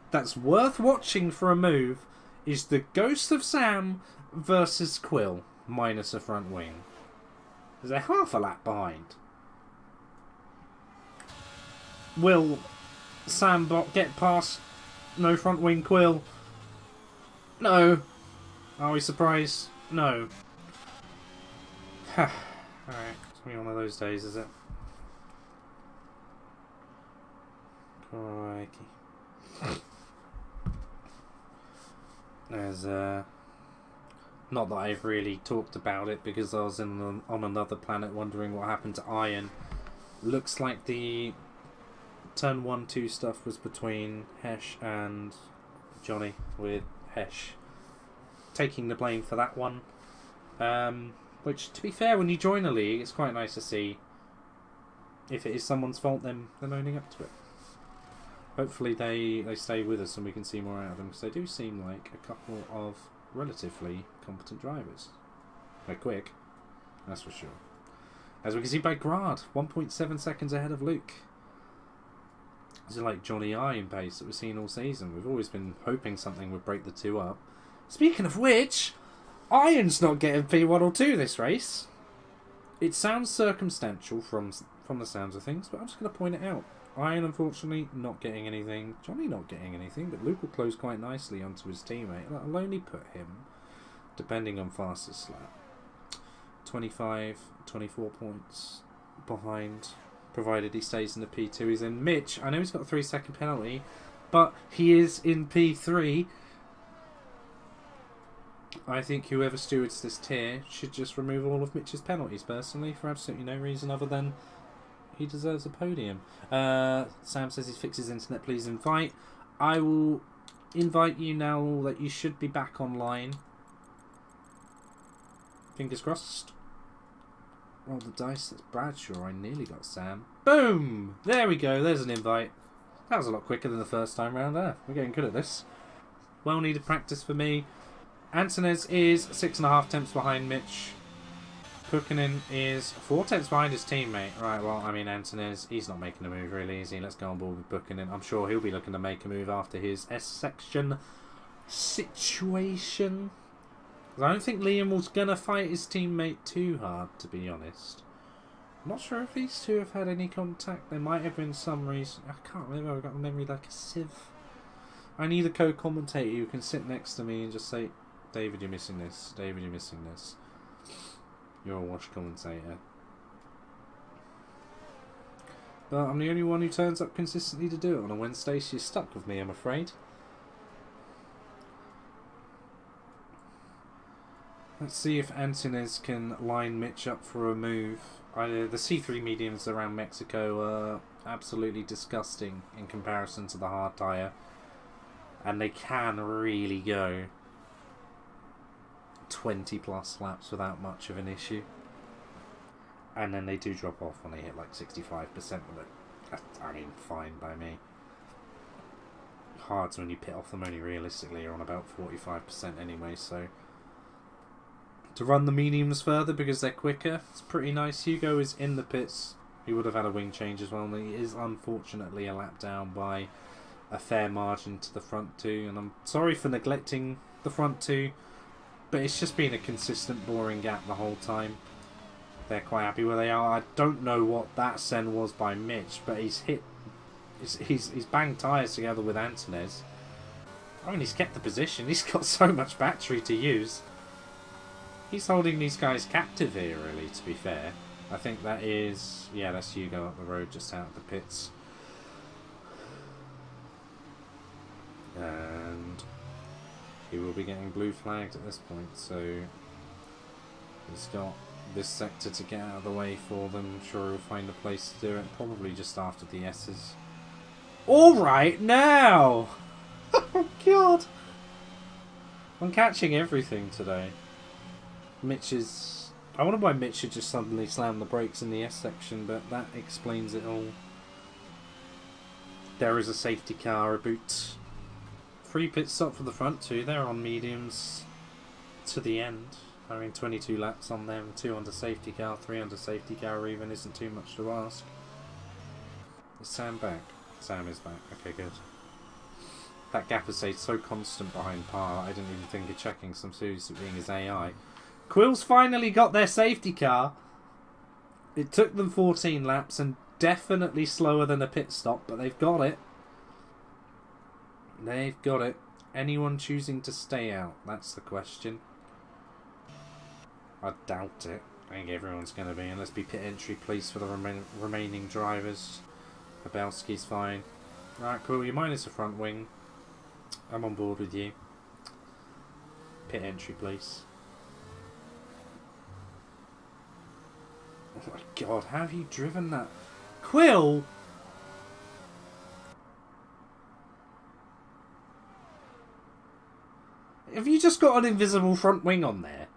Speaker 1: that's worth watching for a move is the Ghost of Sam versus Quill, minus a front wing. They're half a lap behind. Will Sambot get past no front wing Quill? No. Are we surprised? No. Alright, it's gonna be one of those days, is it? Crikey. There's not that I've really talked about it because I was on another planet wondering what happened to Iron. Looks like the turn 1-2 stuff was between Hesh and Johnny, with Hesh taking the blame for that one. Which, to be fair, when you join a league, it's quite nice to see if it is someone's fault, then owning up to it. Hopefully they stay with us and we can see more out of them, because they do seem like a couple of relatively competent drivers. They're quick, that's for sure. As we can see by Grad, 1.7 seconds ahead of Luke. This is like Johnny I in pace that we've seen all season. We've always been hoping something would break the two up. Speaking of which, Iron's not getting P1 or 2 this race. It sounds circumstantial from the sounds of things, but I'm just going to point it out. Iron, unfortunately, not getting anything. Johnny not getting anything, but Luke will close quite nicely onto his teammate. That'll only put him, depending on fastest lap, 25, 24 points behind, provided he stays in the P2. He's in Mitch. I know he's got a 3-second penalty, but he is in P3. I think whoever stewards this tier should just remove all of Mitch's penalties, personally, for absolutely no reason other than he deserves a podium. Sam says he fixes internet, please invite. I will invite you now that you should be back online. Fingers crossed. Roll the dice, that's Bradshaw. I nearly got Sam. Boom! There we go, there's an invite. That was a lot quicker than the first time round there. We're getting good at this. Well needed practice for me. Antonez is 6.5 tenths behind Mitch. Pukkinen is 4 tenths behind his teammate. Right, well, I mean, Antonez, he's not making a move really, is he? Let's go on board with Pukkinen. I'm sure he'll be looking to make a move after his S-section situation. I don't think Liam was going to fight his teammate too hard, to be honest. I'm not sure if these two have had any contact. There might have been some reason. I can't remember. I've got a memory like a sieve. I need a co-commentator who can sit next to me and just say, David, you're missing this. David, you're missing this. You're a wash commentator. But I'm the only one who turns up consistently to do it on a Wednesday, so you're stuck with me, I'm afraid. Let's see if Antonez can line Mitch up for a move. The C3 mediums around Mexico are absolutely disgusting in comparison to the hard tyre. And they can really go 20 plus laps without much of an issue, and then they do drop off when they hit like 65% with it. I mean, fine by me. Hards when you pit off them only realistically are on about 45% anyway, so to run the mediums further because they're quicker, it's pretty nice. Hugo is in the pits. He would have had a wing change as well, and he is unfortunately a lap down by a fair margin to the front two, and I'm sorry for neglecting the front two. But it's just been a consistent boring gap the whole time. They're quite happy where they are. I don't know what that send was by Mitch, but he's banged tyres together with Antonez. I mean, he's kept the position. He's got so much battery to use. He's holding these guys captive here, really, to be fair. I think that is... yeah, that's Hugo up the road just out of the pits. And he will be getting blue flagged at this point, so he's got this sector to get out of the way for them. I'm sure he'll find a place to do it, probably just after the S's. Alright, now! Oh god! I'm catching everything today. Mitch is I wonder why Mitch should just suddenly slam the brakes in the S section, but that explains it all. There is a safety car about. 3 pit stop for the front two. They're on mediums to the end. Having 22 laps on them, 2 under safety car, 3 under safety car even isn't too much to ask. Is Sam back? Sam is back. Okay, good. That gap has stayed so constant behind Parr, I didn't even think of checking some serious at being his AI. Quill's finally got their safety car. It took them 14 laps and definitely slower than a pit stop, but they've got it. They've got it. Anyone choosing to stay out? That's the question. I doubt it. I think everyone's going to be. And let's be pit entry, please, for the remaining drivers. Pavelski's fine. Right, cool. You're minus the front wing. I'm on board with you. Pit entry, please. Oh my god, how have you driven that? Quill! Have you just got an invisible front wing on there?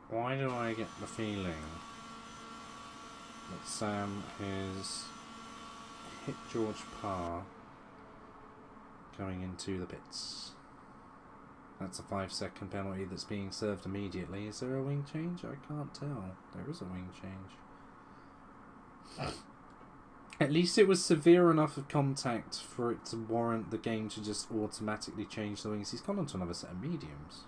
Speaker 1: Why do I get the feeling that Sam has hit George Parr going into the pits? That's a 5-second penalty that's being served immediately. Is there a wing change? I can't tell. There is a wing change. At least it was severe enough of contact for it to warrant the game to just automatically change the wings. He's gone on to another set of mediums.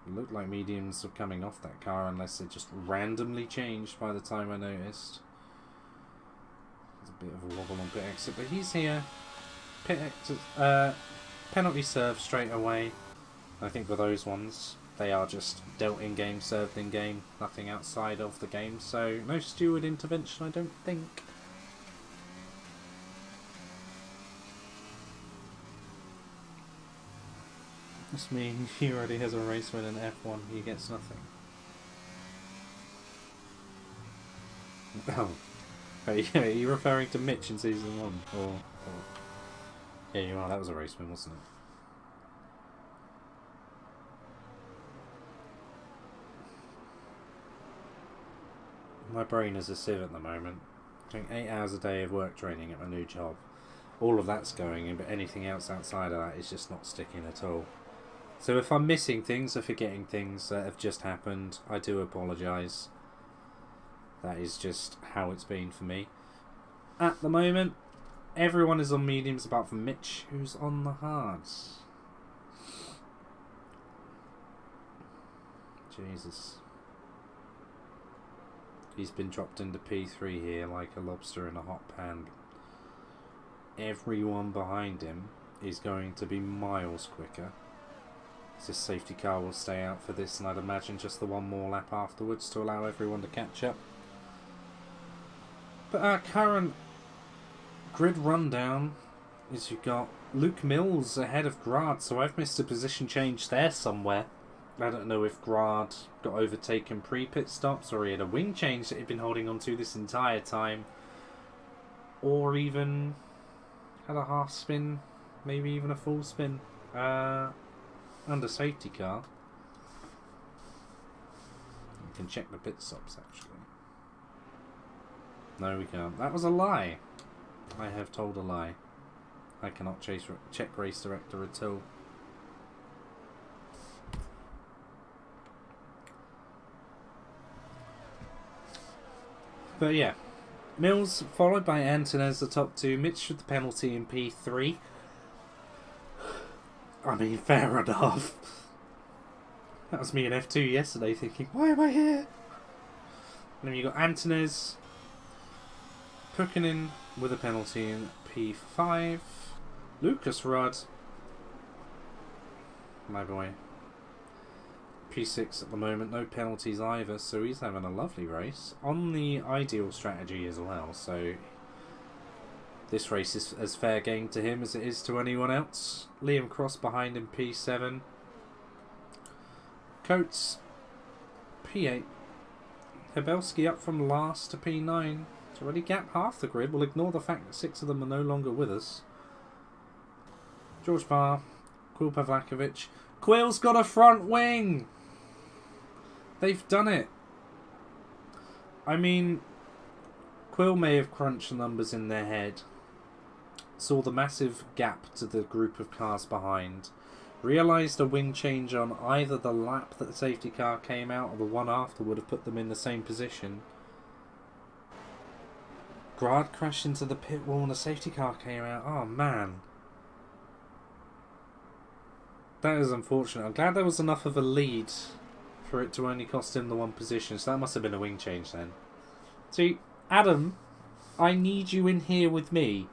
Speaker 1: It looked like mediums were coming off that car unless it just randomly changed by the time I noticed. There's a bit of a wobble on pit exit, but he's here. Pit exit, penalty serve straight away. I think for those ones, they are just dealt in game, served in game, nothing outside of the game. So no steward intervention, I don't think. This means he already has a race win in F1. He gets nothing. Oh, are you referring to Mitch in season 1? Or yeah, you are. That was a race win, wasn't it? My brain is a sieve at the moment. Doing 8 hours a day of work training at my new job. All of that's going in, but anything else outside of that is just not sticking at all. So if I'm missing things or forgetting things that have just happened, I do apologise. That is just how it's been for me. At the moment, everyone is on mediums apart from Mitch, who's on the hards. Jesus. He's been dropped into P3 here like a lobster in a hot pan. Everyone behind him is going to be miles quicker. This safety car will stay out for this, and I'd imagine just the one more lap afterwards to allow everyone to catch up. But our current grid rundown is you've got Luke Mills ahead of Grad, so I've missed a position change there somewhere. I don't know if Grad got overtaken pre-pit stops or he had a wing change that he'd been holding on to this entire time, or even had a half spin, maybe even a full spin under safety car. You can check the pit stops actually. No, we can't. That was a lie. I have told a lie. I cannot check race director at all. But yeah, Mills followed by Antonez, the top two. Mitch with the penalty in P3. I mean, fair enough. That was me in F2 yesterday thinking, why am I here? And then you got Antonez, Pukkinen with a penalty in P5. Lucas Rudd, my boy, P6 at the moment, no penalties either, so he's having a lovely race. On the ideal strategy as well, so this race is as fair game to him as it is to anyone else. Liam Cross behind him, P7. Coates, P8. Hebelski up from last to P9. It's already gapped half the grid. We'll ignore the fact that 6 of them are no longer with us. George Parr, Quill Pavlakovic. Quill's got a front wing! They've done it. I mean, Quill may have crunched the numbers in their head, saw the massive gap to the group of cars behind, realised a wing change on either the lap that the safety car came out or the one after would have put them in the same position. Grad crashed into the pit wall and the safety car came out. Oh man. That is unfortunate. I'm glad there was enough of a lead for it to only cost him the one position. So that must have been a wing change then. See, Adam, I need you in here with me,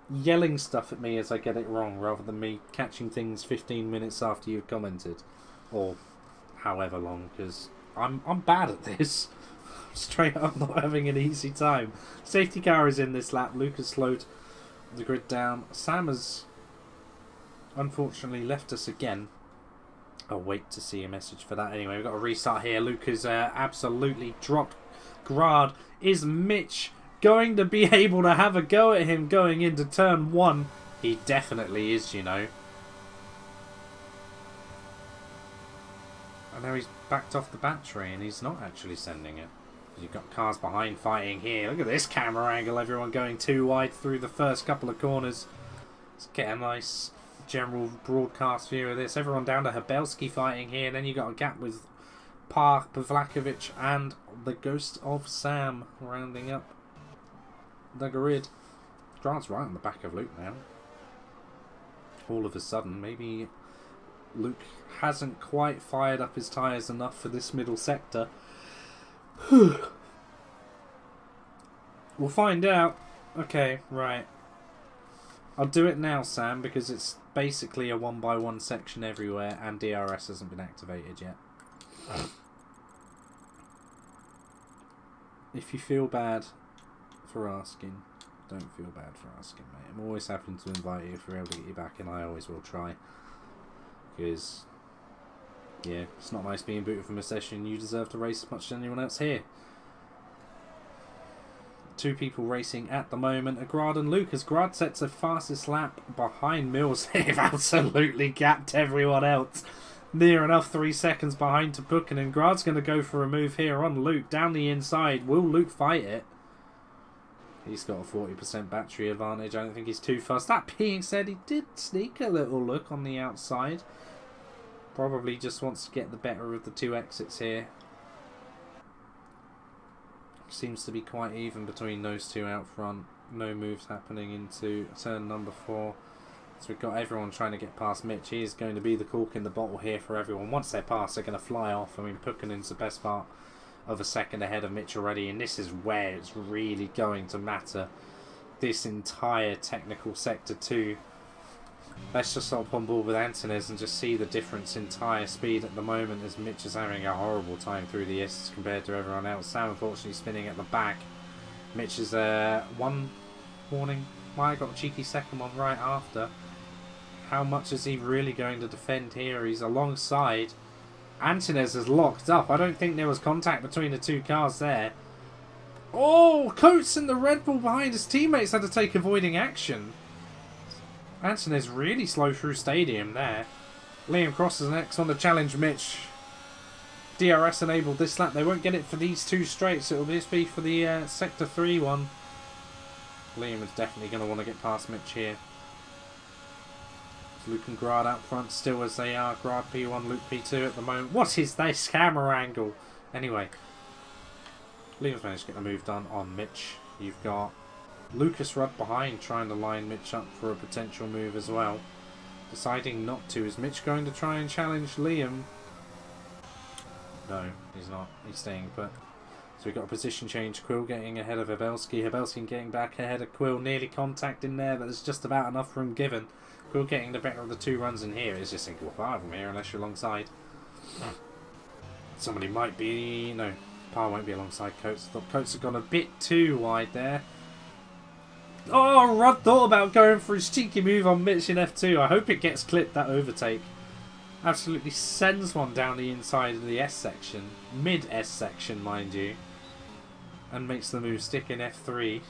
Speaker 1: yelling stuff at me as I get it wrong, rather than me catching things 15 minutes after you've commented, or however long, because I'm bad at this. Straight up not having an easy time. Safety car is in this lap. Luke has slowed the grid down. Sam has unfortunately left us again. I'll wait to see a message for that. Anyway, we've got a restart here. Luke has absolutely dropped Grad. Is Mitch going to be able to have a go at him going into turn 1? He definitely is, you know. And now he's backed off the battery and he's not actually sending it. You've got cars behind fighting here. Look at this camera angle. Everyone going too wide through the first couple of corners. Let's get a nice general broadcast view of this. Everyone down to Habelski fighting here. And then you've got a gap with Pavlakovic and the ghost of Sam rounding up the grid. Grant's right on the back of Luke now. All of a sudden, maybe Luke hasn't quite fired up his tyres enough for this middle sector. We'll find out. Okay, right. I'll do it now, Sam, because it's basically a 1x1 section everywhere and DRS hasn't been activated yet. If you feel bad for asking, don't feel bad for asking, mate. I'm always happy to invite you if we're able to get you back, and I always will try. Because, yeah, it's not nice being booted from a session. You deserve to race as much as anyone else here. Two people racing at the moment are Grad and Luke, as Grad sets a fastest lap behind Mills. They've absolutely gapped everyone else. Near enough 3 seconds behind to Buchan, and Grad's going to go for a move here on Luke down the inside. Will Luke fight it? He's got a 40% battery advantage. I don't think he's too fast. That being said, he did sneak a little look on the outside. Probably just wants to get the better of the two exits here. Seems to be quite even between those two out front. No moves happening into turn number 4. So we've got everyone trying to get past Mitch. He is going to be the cork in the bottle here for everyone. Once they're past, they're going to fly off. I mean, Pukkinen's the best part of a second ahead of Mitch already, and this is where it's really going to matter. This entire technical sector 2. Let's just hop on board with Antonez and just see the difference in tyre speed at the moment, as Mitch is having a horrible time through the Ists compared to everyone else. Sam unfortunately spinning at the back. Mitch is one warning. Why got a cheeky second one right after. How much is he really going to defend here? He's alongside. Antonez is locked up. I don't think there was contact between the two cars there. Oh, Coates and the Red Bull behind his teammates had to take avoiding action. Antonez really slow through stadium there. Liam Cross is next on the challenge Mitch. DRS enabled this lap. They won't get it for these two straights. It will just be for the Sector 3 one. Liam is definitely going to want to get past Mitch here. Luke and Grad out front still as they are. Grad P1, Luke P2 at the moment. What is this camera angle? Anyway, Liam's managed to get the move done on Mitch. You've got Lucas Rudd behind trying to line Mitch up for a potential move as well. Deciding not to. Is Mitch going to try and challenge Liam? No, he's not. He's staying put. So we've got a position change. Quill getting ahead of Habelski. Habelski getting back ahead of Quill. Nearly contact in there, but there's just about enough room given. Quill getting the better of the two runs in here. It's just single file from here unless you're alongside. Somebody might be... No, Parr won't be alongside Coates. I thought Coates had gone a bit too wide there. Oh, Rudd thought about going for his cheeky move on Mitch in F2. I hope it gets clipped, that overtake. Absolutely sends one down the inside of the S section. Mid-S section, mind you. And makes the move stick in F3.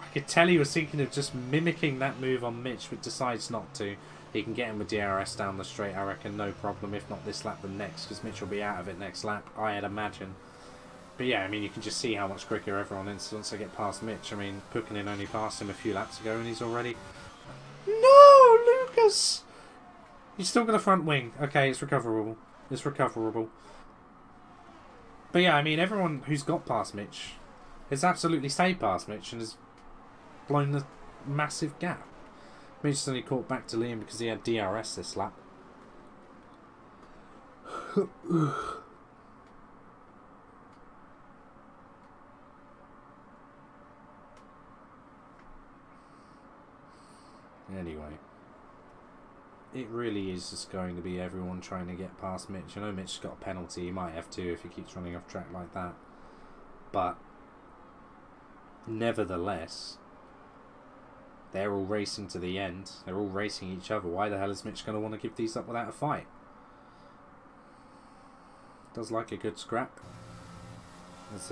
Speaker 1: I could tell he was thinking of just mimicking that move on Mitch, but decides not to. He can get him with DRS down the straight, I reckon, no problem. If not this lap, the next, because Mitch will be out of it next lap, I'd imagine. But yeah, I mean, you can just see how much quicker everyone is once they get past Mitch. I mean, Pukkinen only passed him a few laps ago, and he's already... No, Lucas! He's still got a front wing. Okay, it's recoverable. It's recoverable. But yeah, I mean, everyone who's got past Mitch has absolutely stayed past Mitch and has blown the massive gap. Mitch's only caught back to Liam because he had DRS this lap. Anyway, it really is just going to be everyone trying to get past Mitch. I know Mitch's got a penalty, he might have to if he keeps running off track like that. But, nevertheless, they're all racing to the end. They're all racing each other. Why the hell is Mitch going to want to give these up without a fight? Does like a good scrap. As,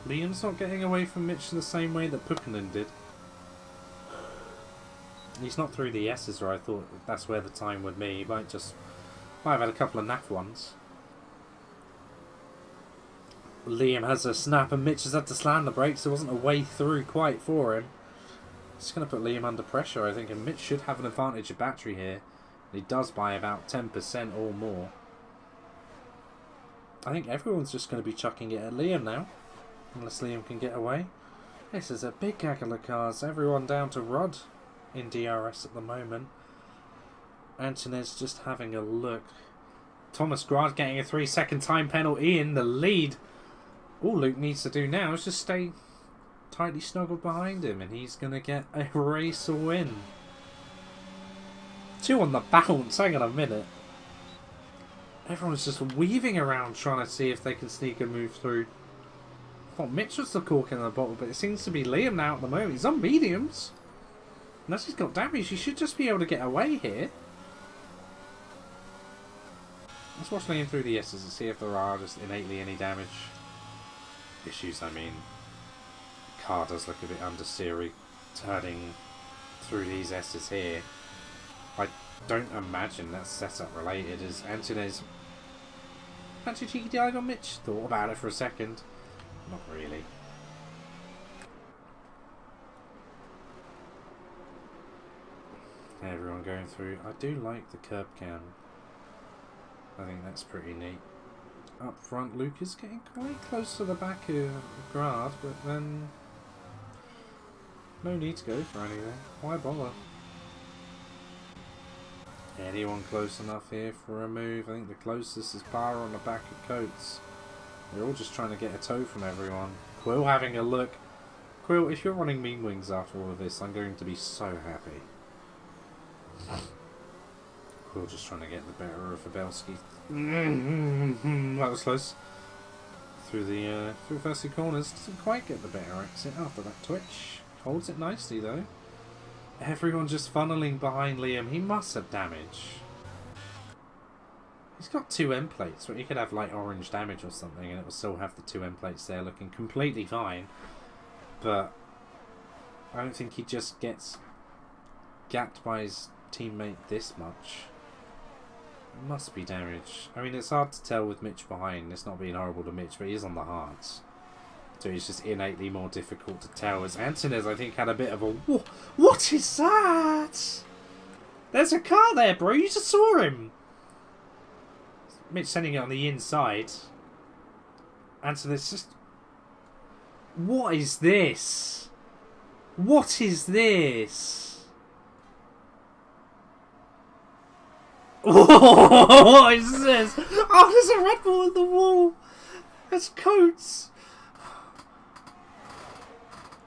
Speaker 1: Liam's not getting away from Mitch the same way that Pukkinen did. He's not through the S's where I thought that's where the time would be. He might have had a couple of naff ones. Liam has a snap and Mitch has had to slam the brakes. There wasn't a way through quite for him. It's going to put Liam under pressure, I think, and Mitch should have an advantage of battery here. He does by about 10% or more. I think everyone's just going to be chucking it at Liam now, unless Liam can get away. This is a big gaggle of cars. Everyone down to Rod in DRS at the moment. Antonez just having a look. Thomas Grad getting a 3-second time penalty in the lead. All Luke needs to do now is just stay tightly snuggled behind him and he's going to get a race win. 2 on the bounce, hang on a minute. Everyone's just weaving around trying to see if they can sneak a move through. I thought Mitch was the cork in the bottle, but it seems to be Liam now at the moment. He's on mediums. Unless he's got damage, he should just be able to get away here. Let's watch Liam through the S's and see if there are just innately any damage issues. I mean, the car does look a bit understeery turning through these S's here. I don't imagine that's setup related, as Antonez fancy cheeky dive on Mitch. Thought about it for a second. Not really. Everyone going through. I do like the curb cam. I think that's pretty neat. Up front, Luke is getting quite close to the back of Grad, but then no need to go for anything. Why bother? Anyone close enough here for a move? I think the closest is Power on the back of Coates. They're all just trying to get a toe from everyone. Quill having a look. Quill, if you're running Mean Wings after all of this, I'm going to be so happy. Quill just trying to get the better of Fabelski. That was close. Through the first 2 corners. Doesn't quite get the better exit after that twitch. Holds it nicely though. Everyone just funneling behind Liam. He must have damage. He's got 2 end plates, but he could have like orange damage or something and it will still have the 2 end plates there looking completely fine. But I don't think he just gets gapped by his teammate this much. It must be damage. I mean, it's hard to tell with Mitch behind. It's not being horrible to Mitch, but he is on the hards. So it's just innately more difficult to tell. As Antonez, I think, had a bit of a... What is that? There's a car there, bro. You just saw him. Mitch sending it on the inside. Antonez just... What is this? What is this? What is this? Oh, there's a Red Bull on the wall. That's Coates.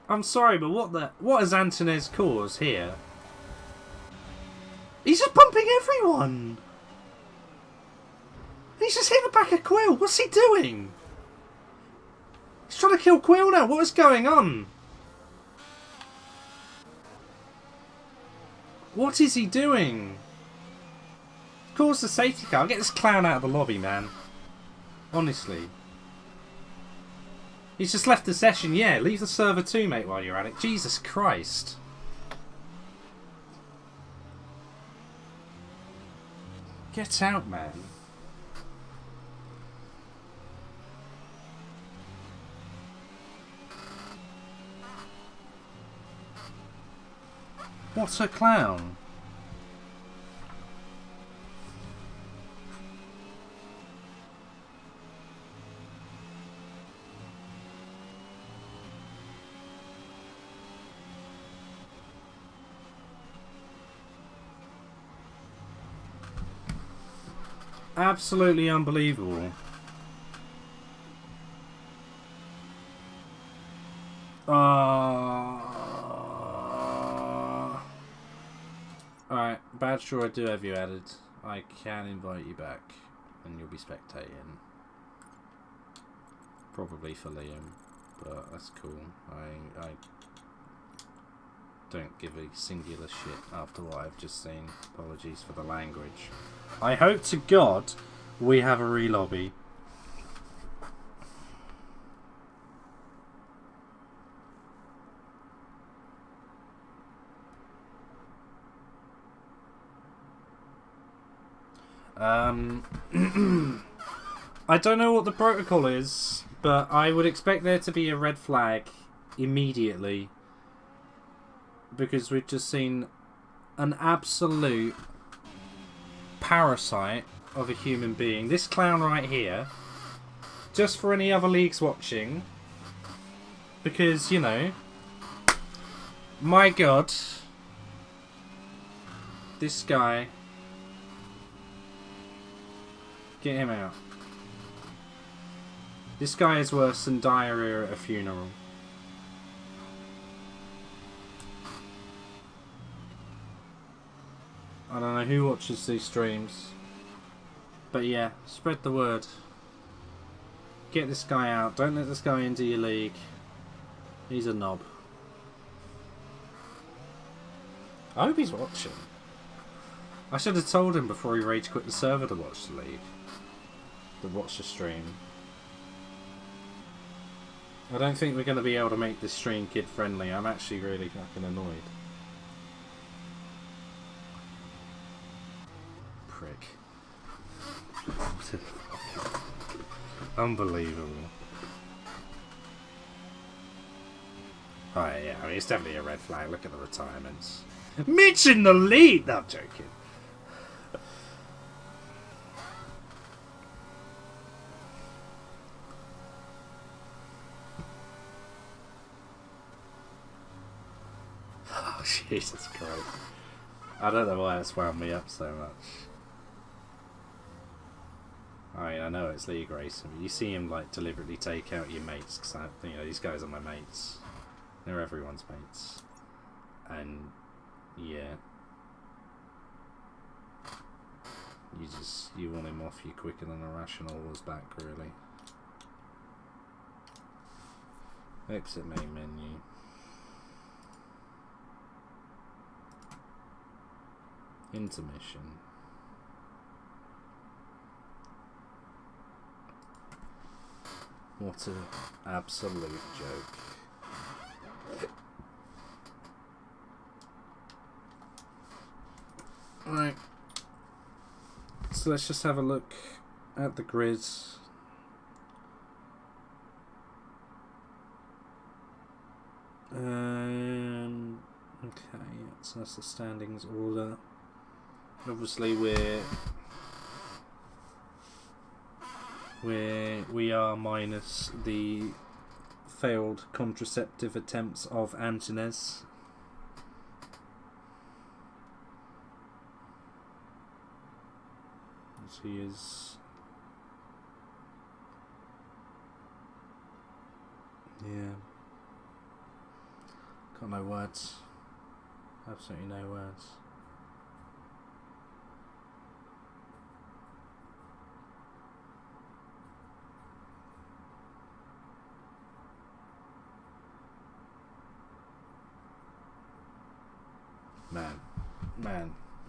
Speaker 1: I'm sorry, but what has Antonez caused here? He's just bumping everyone. He's just hit the back of Quill. What's he doing? He's trying to kill Quill now. What is going on? What is he doing? Cause the safety car. Get this clown out of the lobby, man. Honestly. He's just left the session. Yeah, leave the server too, mate, while you're at it. Jesus Christ. Get out, man. What's a clown? Absolutely unbelievable. Alright, Bad Sure, I do have you added. I can invite you back and you'll be spectating. Probably for Liam, but that's cool. I don't give a singular shit after what I've just seen. Apologies for the language. I hope to God we have a re-lobby. I don't know what the protocol is, but I would expect there to be a red flag immediately, because we've just seen an absolute parasite of a human being. This clown right here, just for any other leagues watching, because, you know, my God, this guy, get him out. This guy is worse than diarrhea at a funeral. I don't know who watches these streams, but yeah, spread the word. Get this guy out. Don't let this guy into your league. He's a knob. I hope he's watching. I should have told him before he rage quit the server to watch the league. To watch the stream. I don't think we're going to be able to make this stream kid friendly. I'm actually really fucking annoyed. Prick. Unbelievable. Alright, yeah, I mean, it's definitely a red flag. Look at the retirements. Mitch in the lead! No, I'm joking. Oh, Jesus Christ. I don't know why it's wound me up so much. I mean, I know it's league racing, but you see him like deliberately take out your mates, because you know, these guys are my mates. They're everyone's mates. And yeah, you want him off you quicker than a rational horse back, really. Exit main menu. Intermission. What an absolute joke. Right. So let's just have a look at the grids. Okay, so that's the standings order. Obviously we are minus the failed contraceptive attempts of Antunes. As he is, yeah, got no words, absolutely no words.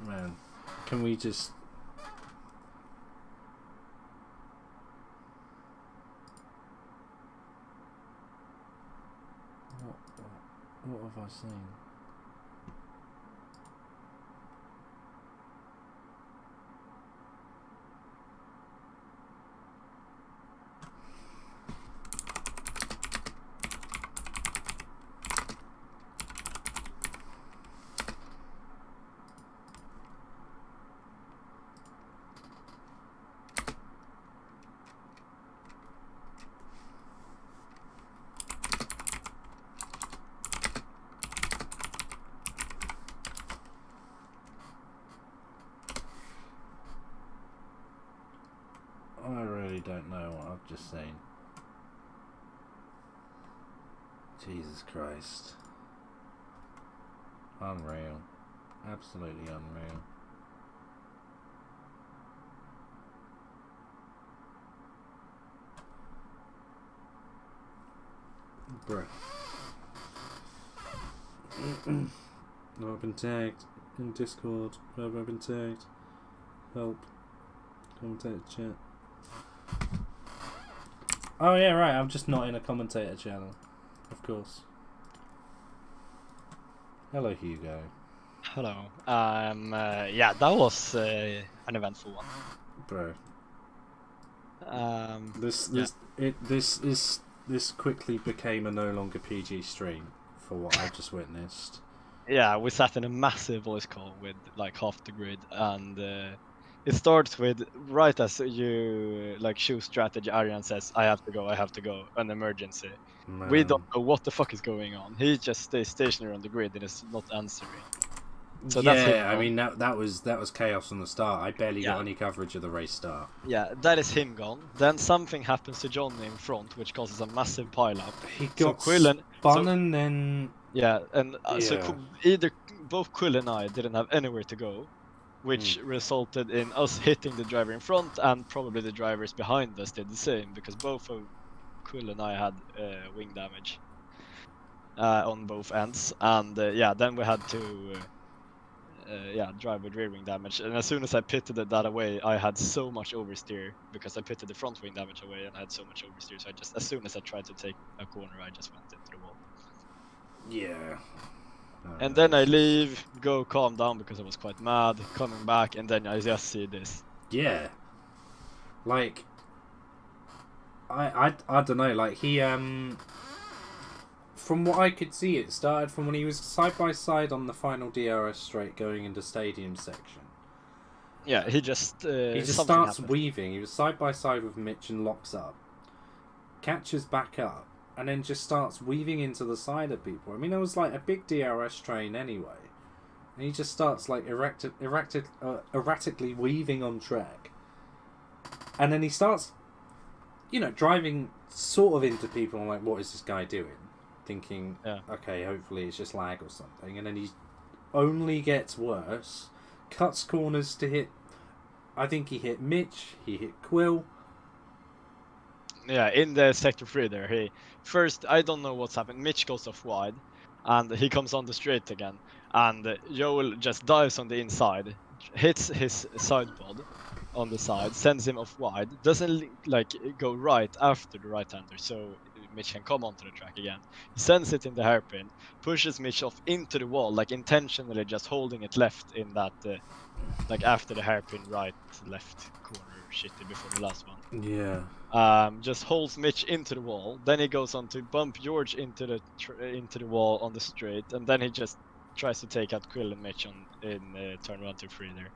Speaker 1: Man, can we just... What have I seen? just saying. Jesus Christ. Unreal. Absolutely unreal. Bruh. No, I've been tagged in Discord. Where have I been tagged? Help. Commentator chat. Oh yeah, right. I'm just not in a commentator channel. Of course. Hello, Hugo.
Speaker 2: Hello. Yeah, that was an eventful one.
Speaker 1: Bro. This quickly became a no longer PG stream for what I just witnessed.
Speaker 2: Yeah, we sat in a massive voice call with like half the grid, and it starts with right as you like choose strategy. Aryan says, "I have to go," an emergency.
Speaker 1: Man.
Speaker 2: We don't know what the fuck is going on. He just stays stationary on the grid and is not answering. So
Speaker 1: yeah,
Speaker 2: that's him
Speaker 1: I mean that was chaos from the start. I barely
Speaker 2: Yeah.
Speaker 1: got any coverage of the race start.
Speaker 2: Yeah, that is him gone. Then something happens to Johnny in front, which causes a massive pileup.
Speaker 1: He got
Speaker 2: Quillen,
Speaker 1: spun and then
Speaker 2: yeah, and so
Speaker 1: Yeah.
Speaker 2: either both Quill and I didn't have anywhere to go, which resulted in us hitting the driver in front, and probably the drivers behind us did the same, because both of Quill and I had wing damage on both ends, and yeah, then we had to drive with rear wing damage. And as soon as I pitted that away, I had so much oversteer because I pitted the front wing damage away, and I had so much oversteer. So I just, as soon as I tried to take a corner, I just went into the wall.
Speaker 1: Yeah.
Speaker 2: And then I leave, go calm down because I was quite mad, coming back, and then I just see this.
Speaker 1: Yeah. Like I don't know, like he from what I could see, it started from when he was side by side on the final DRS straight going into stadium section.
Speaker 2: Yeah, he just
Speaker 1: starts weaving. He was side by side with Mitch and locks up, catches back up, and then just starts weaving into the side of people. I mean, there was like a big DRS train anyway, and he just starts like erratically weaving on track, and then he starts, driving sort of into people. I'm like, what is this guy doing? Thinking, okay, hopefully it's just lag or something, and then he only gets worse. Cuts corners to hit. I think he hit Mitch. He hit Quill.
Speaker 2: Yeah, in the sector 3 there, I don't know what's happened. Mitch goes off wide, and he comes on the straight again, and Joel just dives on the inside, hits his side pod on the side, sends him off wide, doesn't like go right after the right-hander, so Mitch can come onto the track again. He sends it in the hairpin, pushes Mitch off into the wall, like intentionally just holding it left in that, like after the hairpin right, left corner shitty before the last one.
Speaker 1: Yeah.
Speaker 2: Just holds Mitch into the wall. Then he goes on to bump George into the wall on the straight, and then he just tries to take out Quill and Mitch in turn 1, 2, 3 there,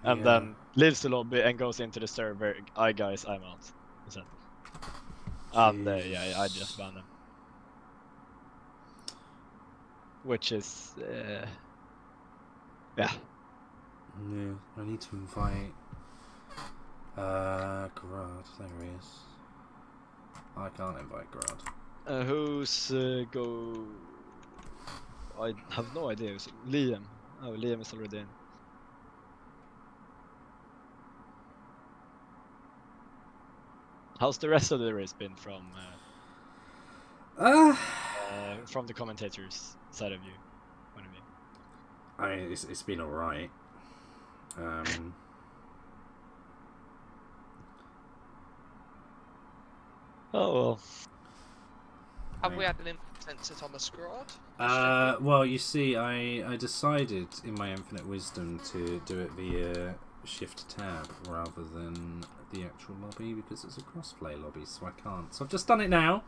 Speaker 2: and then leaves the lobby and goes into the server. Guys, I'm out. He said. And I just banned him, which is yeah.
Speaker 1: I need to invite Grad. There he is. I can't invite Grad.
Speaker 2: Who's go? I have no idea. Who's Liam? Oh, Liam is already in. How's the rest of the race been from the commentators' side of you? Point of view?
Speaker 1: I mean, it's been alright.
Speaker 2: Oh well.
Speaker 3: Have we had an consensus on the squad?
Speaker 1: Well, you see, I decided in my infinite wisdom to do it via Shift Tab rather than the actual lobby because it's a crossplay lobby, so I can't. So I've just done it now.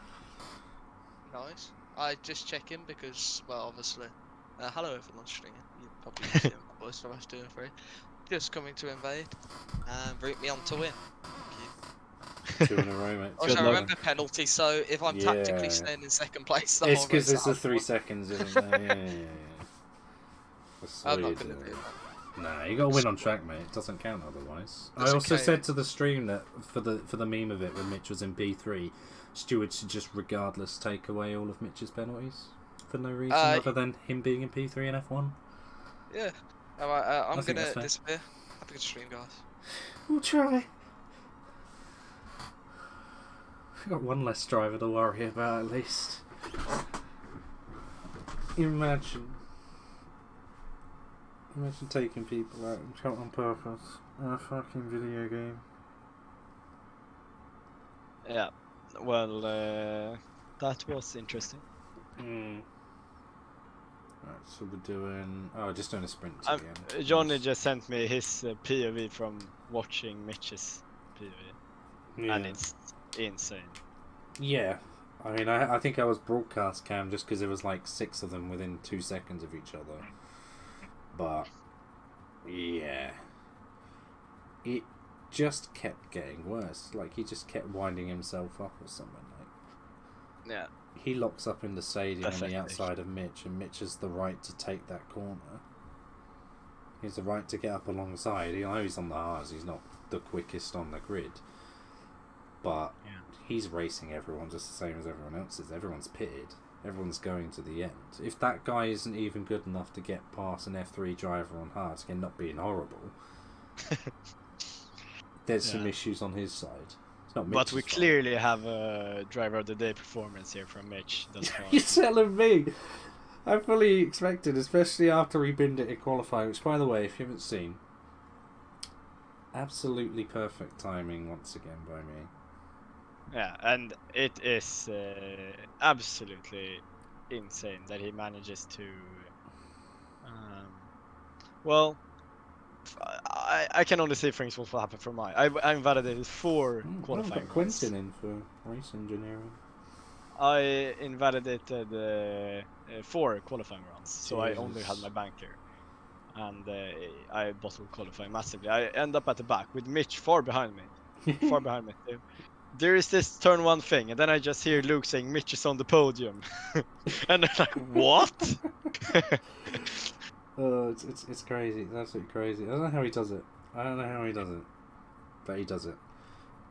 Speaker 3: Nice. I just check in because, well, obviously, hello everyone streaming. You probably see my voice from us 2 and 3. Just coming to invade and root me on to win. Thank you.
Speaker 1: 2 in a row, mate.
Speaker 3: Also, I remember penalty, so if I'm tactically staying in second place, the
Speaker 1: it's
Speaker 3: whole race,
Speaker 1: because there's the 3 seconds, isn't there? Yeah.
Speaker 3: I'm not going to do that.
Speaker 1: Nah, you got to win on track, mate. It doesn't count otherwise. I
Speaker 3: Doesn't
Speaker 1: also
Speaker 3: count.
Speaker 1: said to the stream that for the meme of it when Mitch was in P3, Stewart should just regardless take away all of Mitch's penalties for no reason other than him being in P3 and F1.
Speaker 3: Yeah. Alright, I'm
Speaker 1: think
Speaker 3: gonna
Speaker 1: that's fair.
Speaker 3: disappear. Have a good stream, guys.
Speaker 1: We'll try. We've got one less driver to worry about at least. Imagine taking people out on purpose in a fucking video game.
Speaker 2: Yeah. Well, that was interesting.
Speaker 1: Right, so we're doing... Oh, just doing a sprint again.
Speaker 2: Johnny just sent me his POV from watching Mitch's POV.
Speaker 1: Yeah.
Speaker 2: And it's insane.
Speaker 1: Yeah. I mean, I think I was broadcast cam just because it was like 6 of them within 2 seconds of each other. But, yeah. It just kept getting worse. Like, he just kept winding himself up or something. Like,
Speaker 2: Yeah.
Speaker 1: he locks up in the stadium on the
Speaker 2: Definitely.
Speaker 1: outside of Mitch, and Mitch has the right to take that corner. He has the right to get up alongside. I know he's on the hards, he's not the quickest on the grid. But
Speaker 2: Yeah.
Speaker 1: he's racing everyone just the same as everyone else is. Everyone's pitted. Everyone's going to the end. If that guy isn't even good enough to get past an F3 driver on hards, again, not being horrible, there's some issues on his side. It's not
Speaker 2: But we
Speaker 1: Mitch's fault.
Speaker 2: clearly have a driver of the day performance here from Mitch. Thus far.
Speaker 1: You're telling me? I fully expected, especially after he binned it in qualifying, which, by the way, if you haven't seen, absolutely perfect timing once again by me.
Speaker 2: Yeah, and it is absolutely insane that he manages to. Well, I can only see things will happen from I invalidated 4 qualifying
Speaker 1: Got Quentin in for race engineering.
Speaker 2: I invalidated 4 qualifying rounds, so I only had
Speaker 1: Jesus.
Speaker 2: my banker, and I bottled qualifying massively. I end up at the back with Mitch far behind me. Far behind me. There is this turn 1 thing, and then I just hear Luke saying Mitch is on the podium, and I'm like, what?
Speaker 1: Oh, it's crazy. It's absolutely crazy. I don't know how he does it. But he does it.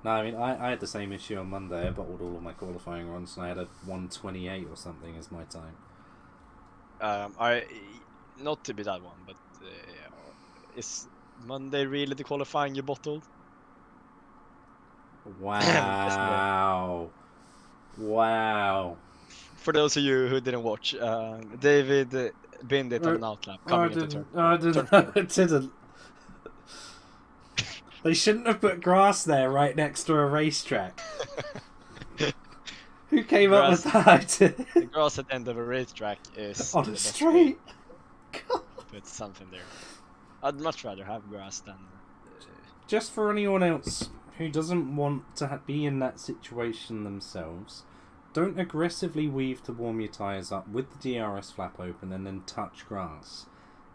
Speaker 1: No, I mean, I had the same issue on Monday. I bottled all of my qualifying runs, and I had a 1:28 or something as my time.
Speaker 2: I not to be that one, but is Monday really the qualifying you bottled?
Speaker 1: Wow. Wow.
Speaker 2: For those of you who didn't watch, David binned it on an outlap coming into turn.
Speaker 1: I didn't. They shouldn't have put grass there right next to a racetrack. Who came up with that?
Speaker 2: The grass at the end of a racetrack is
Speaker 1: On
Speaker 2: the
Speaker 1: a
Speaker 2: best
Speaker 1: straight.
Speaker 2: way to put something there. I'd much rather have grass than.
Speaker 1: Just for anyone else who doesn't want to be in that situation themselves, don't aggressively weave to warm your tyres up with the DRS flap open and then touch grass.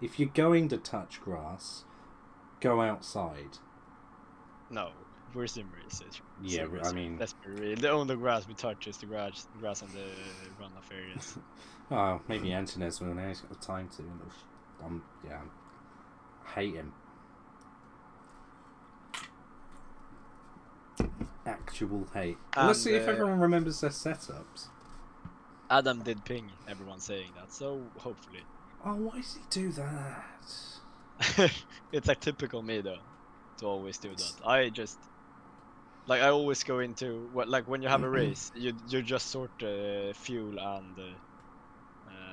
Speaker 1: If you're going to touch grass, go outside.
Speaker 2: No, we're sim racers.
Speaker 1: Yeah,
Speaker 2: Sim
Speaker 1: I
Speaker 2: racer.
Speaker 1: mean...
Speaker 2: Let's be real. The only grass we touch is the grass on the runoff areas.
Speaker 1: Oh, maybe Antonez will now. He's got the time to. I hate him. Actual hate. Let's see if everyone remembers their setups.
Speaker 2: Adam did ping everyone saying that, so hopefully.
Speaker 1: Oh, why does he do that?
Speaker 2: It's like typical me though, to always do that. I just like I always go into like when you have a race, you just sort fuel and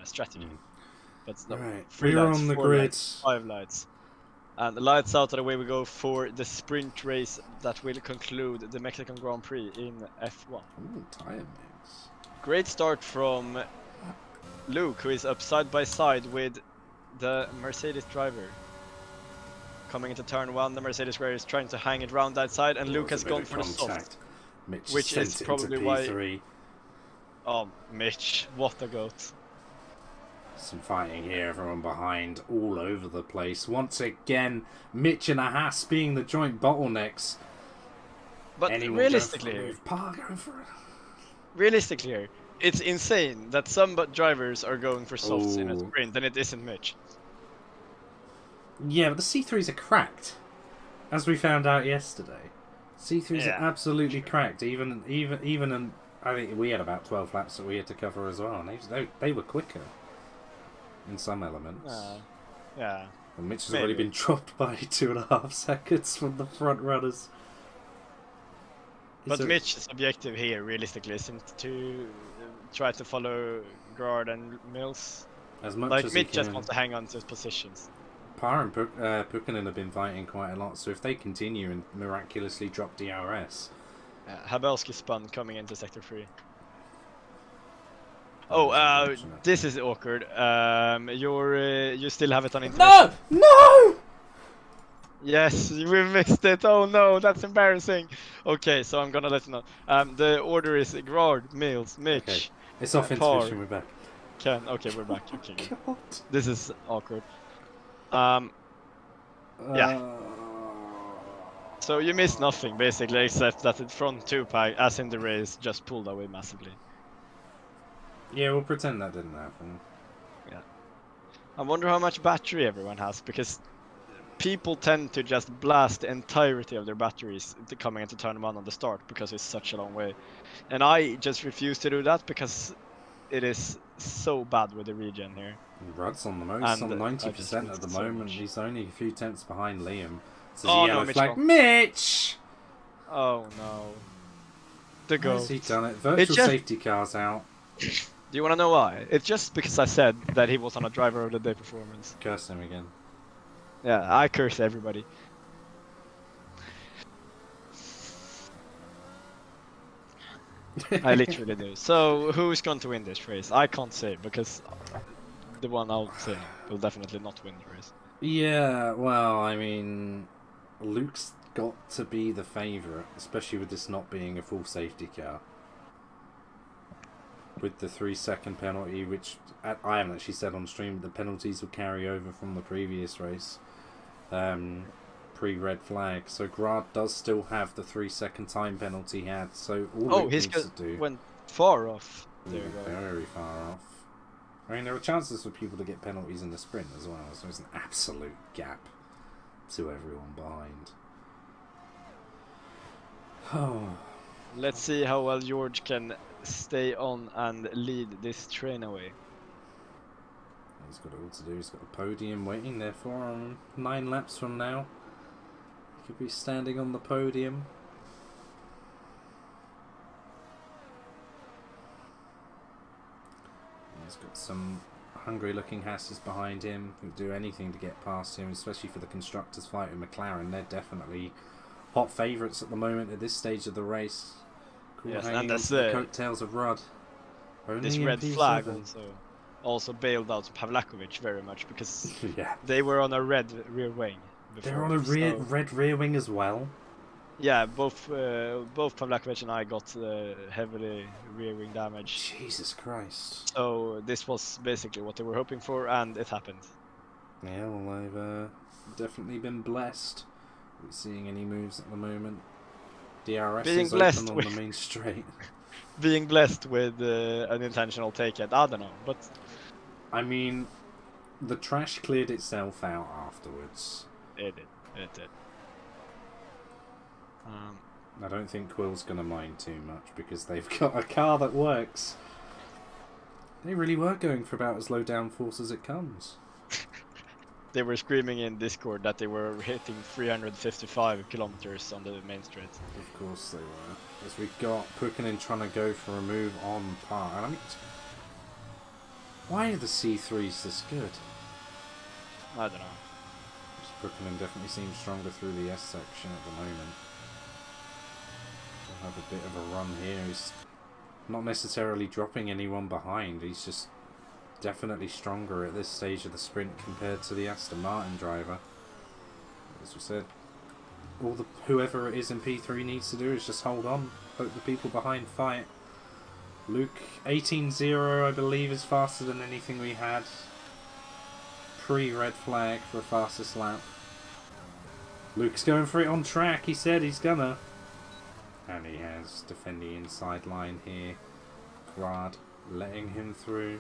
Speaker 2: strategy. But no,
Speaker 1: Right,
Speaker 2: 3
Speaker 1: we're
Speaker 2: lights,
Speaker 1: on the
Speaker 2: 4
Speaker 1: grid.
Speaker 2: lights, 5 lights, and the lights out of the way we go for the sprint race that will conclude the Mexican Grand Prix in F1.
Speaker 1: Ooh, tyre mix.
Speaker 2: Great start from Luke, who is up side by side with the Mercedes driver. Coming into turn 1, the Mercedes driver is trying to hang it round that side, and Luke has gone for the soft.
Speaker 1: Mitch
Speaker 2: Which
Speaker 1: sent
Speaker 2: is
Speaker 1: it
Speaker 2: probably
Speaker 1: into
Speaker 2: why-
Speaker 1: P3.
Speaker 2: Oh, Mitch, what a goat.
Speaker 1: Some fighting here, everyone behind, all over the place. Once again, Mitch and a Haas being the joint bottlenecks.
Speaker 2: But
Speaker 1: Anyone
Speaker 2: realistically,
Speaker 1: going for a move? Parr going for it.
Speaker 2: realistically here, it's insane that some drivers are going for softs in a
Speaker 1: Ooh.
Speaker 2: sprint and it isn't Mitch.
Speaker 1: Yeah, but the C3s are cracked, as we found out yesterday. C3s are absolutely cracked. Even I think we had about 12 laps that we had to cover as well, and they were quicker in some elements.
Speaker 2: Yeah.
Speaker 1: And Mitch has already been dropped by 2.5 seconds from the front runners.
Speaker 2: But Mitch's objective here, realistically, isn't to try to follow Gerard and Mills.
Speaker 1: As much
Speaker 2: like
Speaker 1: as
Speaker 2: Mitch
Speaker 1: he
Speaker 2: just
Speaker 1: can.
Speaker 2: wants to hang on to his positions.
Speaker 1: Parr and Pukkanen have been fighting quite a lot, so if they continue and miraculously drop DRS...
Speaker 2: Habelski spun coming into Sector 3. This is awkward. You still have it on internet.
Speaker 1: No!
Speaker 2: Yes, we missed it. Oh no, that's embarrassing. Okay, so I'm gonna let you know. The order is Gerard, Mills, Mitch.
Speaker 1: Okay. It's off
Speaker 2: Parr,
Speaker 1: intermission, we're back.
Speaker 2: Ken. Okay, we're back. Okay.
Speaker 1: God.
Speaker 2: This is awkward. Yeah. So you missed nothing basically, except that the front two pack, as in the race, just pulled away massively.
Speaker 1: Yeah, we'll pretend that didn't happen.
Speaker 2: Yeah. I wonder how much battery everyone has, because people tend to just blast the entirety of their batteries coming into turn 1 on the start because it's such a long way. And I just refuse to do that because it is so bad with the regen here.
Speaker 1: Rudd's on the most, on 90% at the moment. He's only a few tenths behind Liam. So yellow flag. Mitch!
Speaker 2: Oh no. The goal.
Speaker 1: Has he done it? Virtual safety car's out.
Speaker 2: Do you want to know why? It's just because I said that he was on a driver of the day performance.
Speaker 1: Curse him again.
Speaker 2: Yeah, I curse everybody. I literally do. So, who's going to win this race? I can't say, because the one I'll say will definitely not win the race.
Speaker 1: Yeah, well, I mean, Luke's got to be the favourite, especially with this not being a full safety car. With the 3-second penalty, which I haven't actually said on stream, the penalties will carry over from the previous race. Pre-red flag. So Grad does still have the 3-second time penalty he had. So all he needs to do
Speaker 2: went far off. There you go.
Speaker 1: Very far off. I mean, there are chances for people to get penalties in the sprint as well. So it's an absolute gap to everyone behind. Oh.
Speaker 2: Let's see how well George can stay on and lead this train away.
Speaker 1: He's got it all to do. He's got a podium waiting there for him. 9 laps from now, he could be standing on the podium. He's got some hungry-looking Hasses behind him who do anything to get past him, especially for the constructors' fight with McLaren. They're definitely hot favourites at the moment at this stage of the race.
Speaker 2: Yes,
Speaker 1: and that's the coattails of Rudd.
Speaker 2: This red flag also bailed out Pavlakovic very much because they were on a red rear wing.
Speaker 1: They're on a red rear wing as well.
Speaker 2: Yeah, both Pavlakovic and I got heavily rear wing damage.
Speaker 1: Jesus Christ!
Speaker 2: So this was basically what they were hoping for, and it happened.
Speaker 1: Yeah, well, I've definitely been blessed with seeing any moves at the moment. DRS is open on the main straight.
Speaker 2: Being blessed with an intentional take it, I don't know, but
Speaker 1: I mean, the trash cleared itself out afterwards.
Speaker 2: It did.
Speaker 1: I don't think Quill's going to mind too much because they've got a car that works. They really were going for about as low downforce as it comes.
Speaker 2: They were screaming in Discord that they were hitting 355 kilometers on the main straight.
Speaker 1: Of course they were. As we've got Pukkanen trying to go for a move on Parr. I mean, why are the C3s this good?
Speaker 2: I don't know.
Speaker 1: Pukkanen definitely seems stronger through the S section at the moment. We'll have a bit of a run here. He's not necessarily dropping anyone behind. He's just definitely stronger at this stage of the sprint compared to the Aston Martin driver. As we said, whoever it is in P3 needs to do is just hold on, hope the people behind fight. Luke 18.0 I believe is faster than anything we had pre-red flag for a fastest lap. Luke's going for it on track, he said he's gonna. And he has, defending inside line here. Grad letting him through.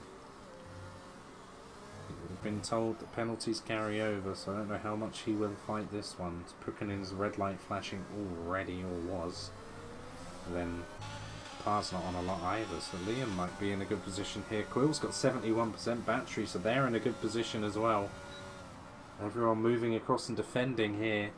Speaker 1: been told that penalties carry over, so I don't know how much he will fight this one. Pukanin's red light flashing already, or was. And then Par's not on a lot either, so Liam might be in a good position here. Quill's got 71% battery, so they're in a good position as well. Everyone moving across and defending here.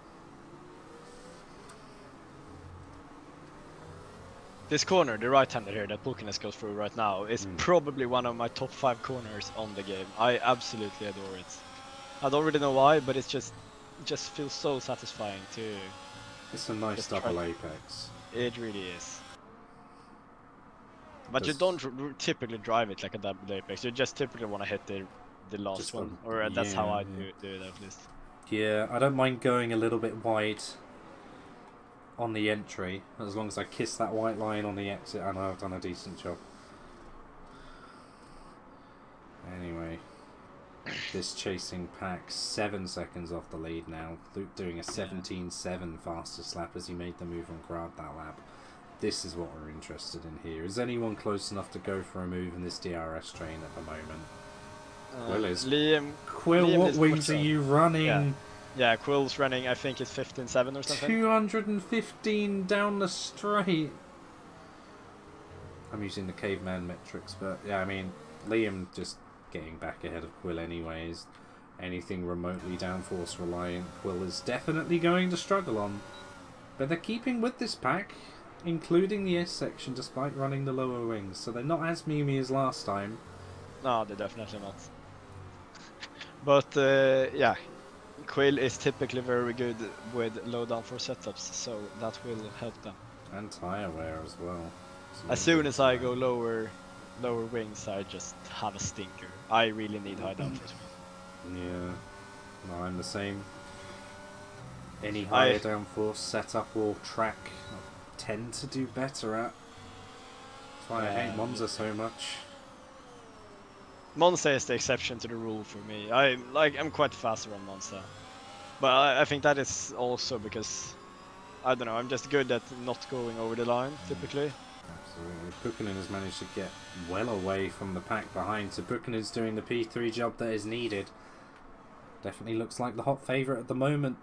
Speaker 2: This corner, the right-hander here that Buchanan goes through right now, is probably one of my top 5 corners on the game. I absolutely adore it. I don't really know why, but it just feels so satisfying to.
Speaker 1: It's a nice double apex.
Speaker 2: It really is. But you don't typically drive it like a double apex. You just typically want to hit the last one, or that's how I do it at least.
Speaker 1: Yeah, I don't mind going a little bit wide on the entry, as long as I kiss that white line on the exit. I know I've done a decent job. Anyway, this chasing pack 7 seconds off the lead now. Luke doing a 17.7 fastest lap as he made the move on Grad that lap. This is what we're interested in here. Is anyone close enough to go for a move in this DRS train at the moment? Quill is. Quill, what wings are you running?
Speaker 2: Yeah, Quill's running, I think it's 15.7 or something.
Speaker 1: 215 down the straight. I'm using the caveman metrics, but yeah, I mean, Liam just getting back ahead of Quill anyways. Anything remotely downforce reliant, Quill is definitely going to struggle on. But they're keeping with this pack, including the S section, despite running the lower wings. So they're not as memey as last time.
Speaker 2: No, they're definitely not. But yeah, Quill is typically very good with low downforce setups, so that will help them.
Speaker 1: And tire wear as well. So
Speaker 2: as soon as I go lower wings, I just have a stinker. I really need high downforce.
Speaker 1: Yeah, no, I'm the same. Any higher downforce setup or track I tend to do better at. That's why I hate Monza so much.
Speaker 2: Monza is the exception to the rule for me. I'm quite faster on Monza, but I think that is also because I don't know. I'm just good at not going over the line typically.
Speaker 1: Absolutely. Buchanan has managed to get well away from the pack behind, so Buchanan's doing the P3 job that is needed. Definitely looks like the hot favourite at the moment.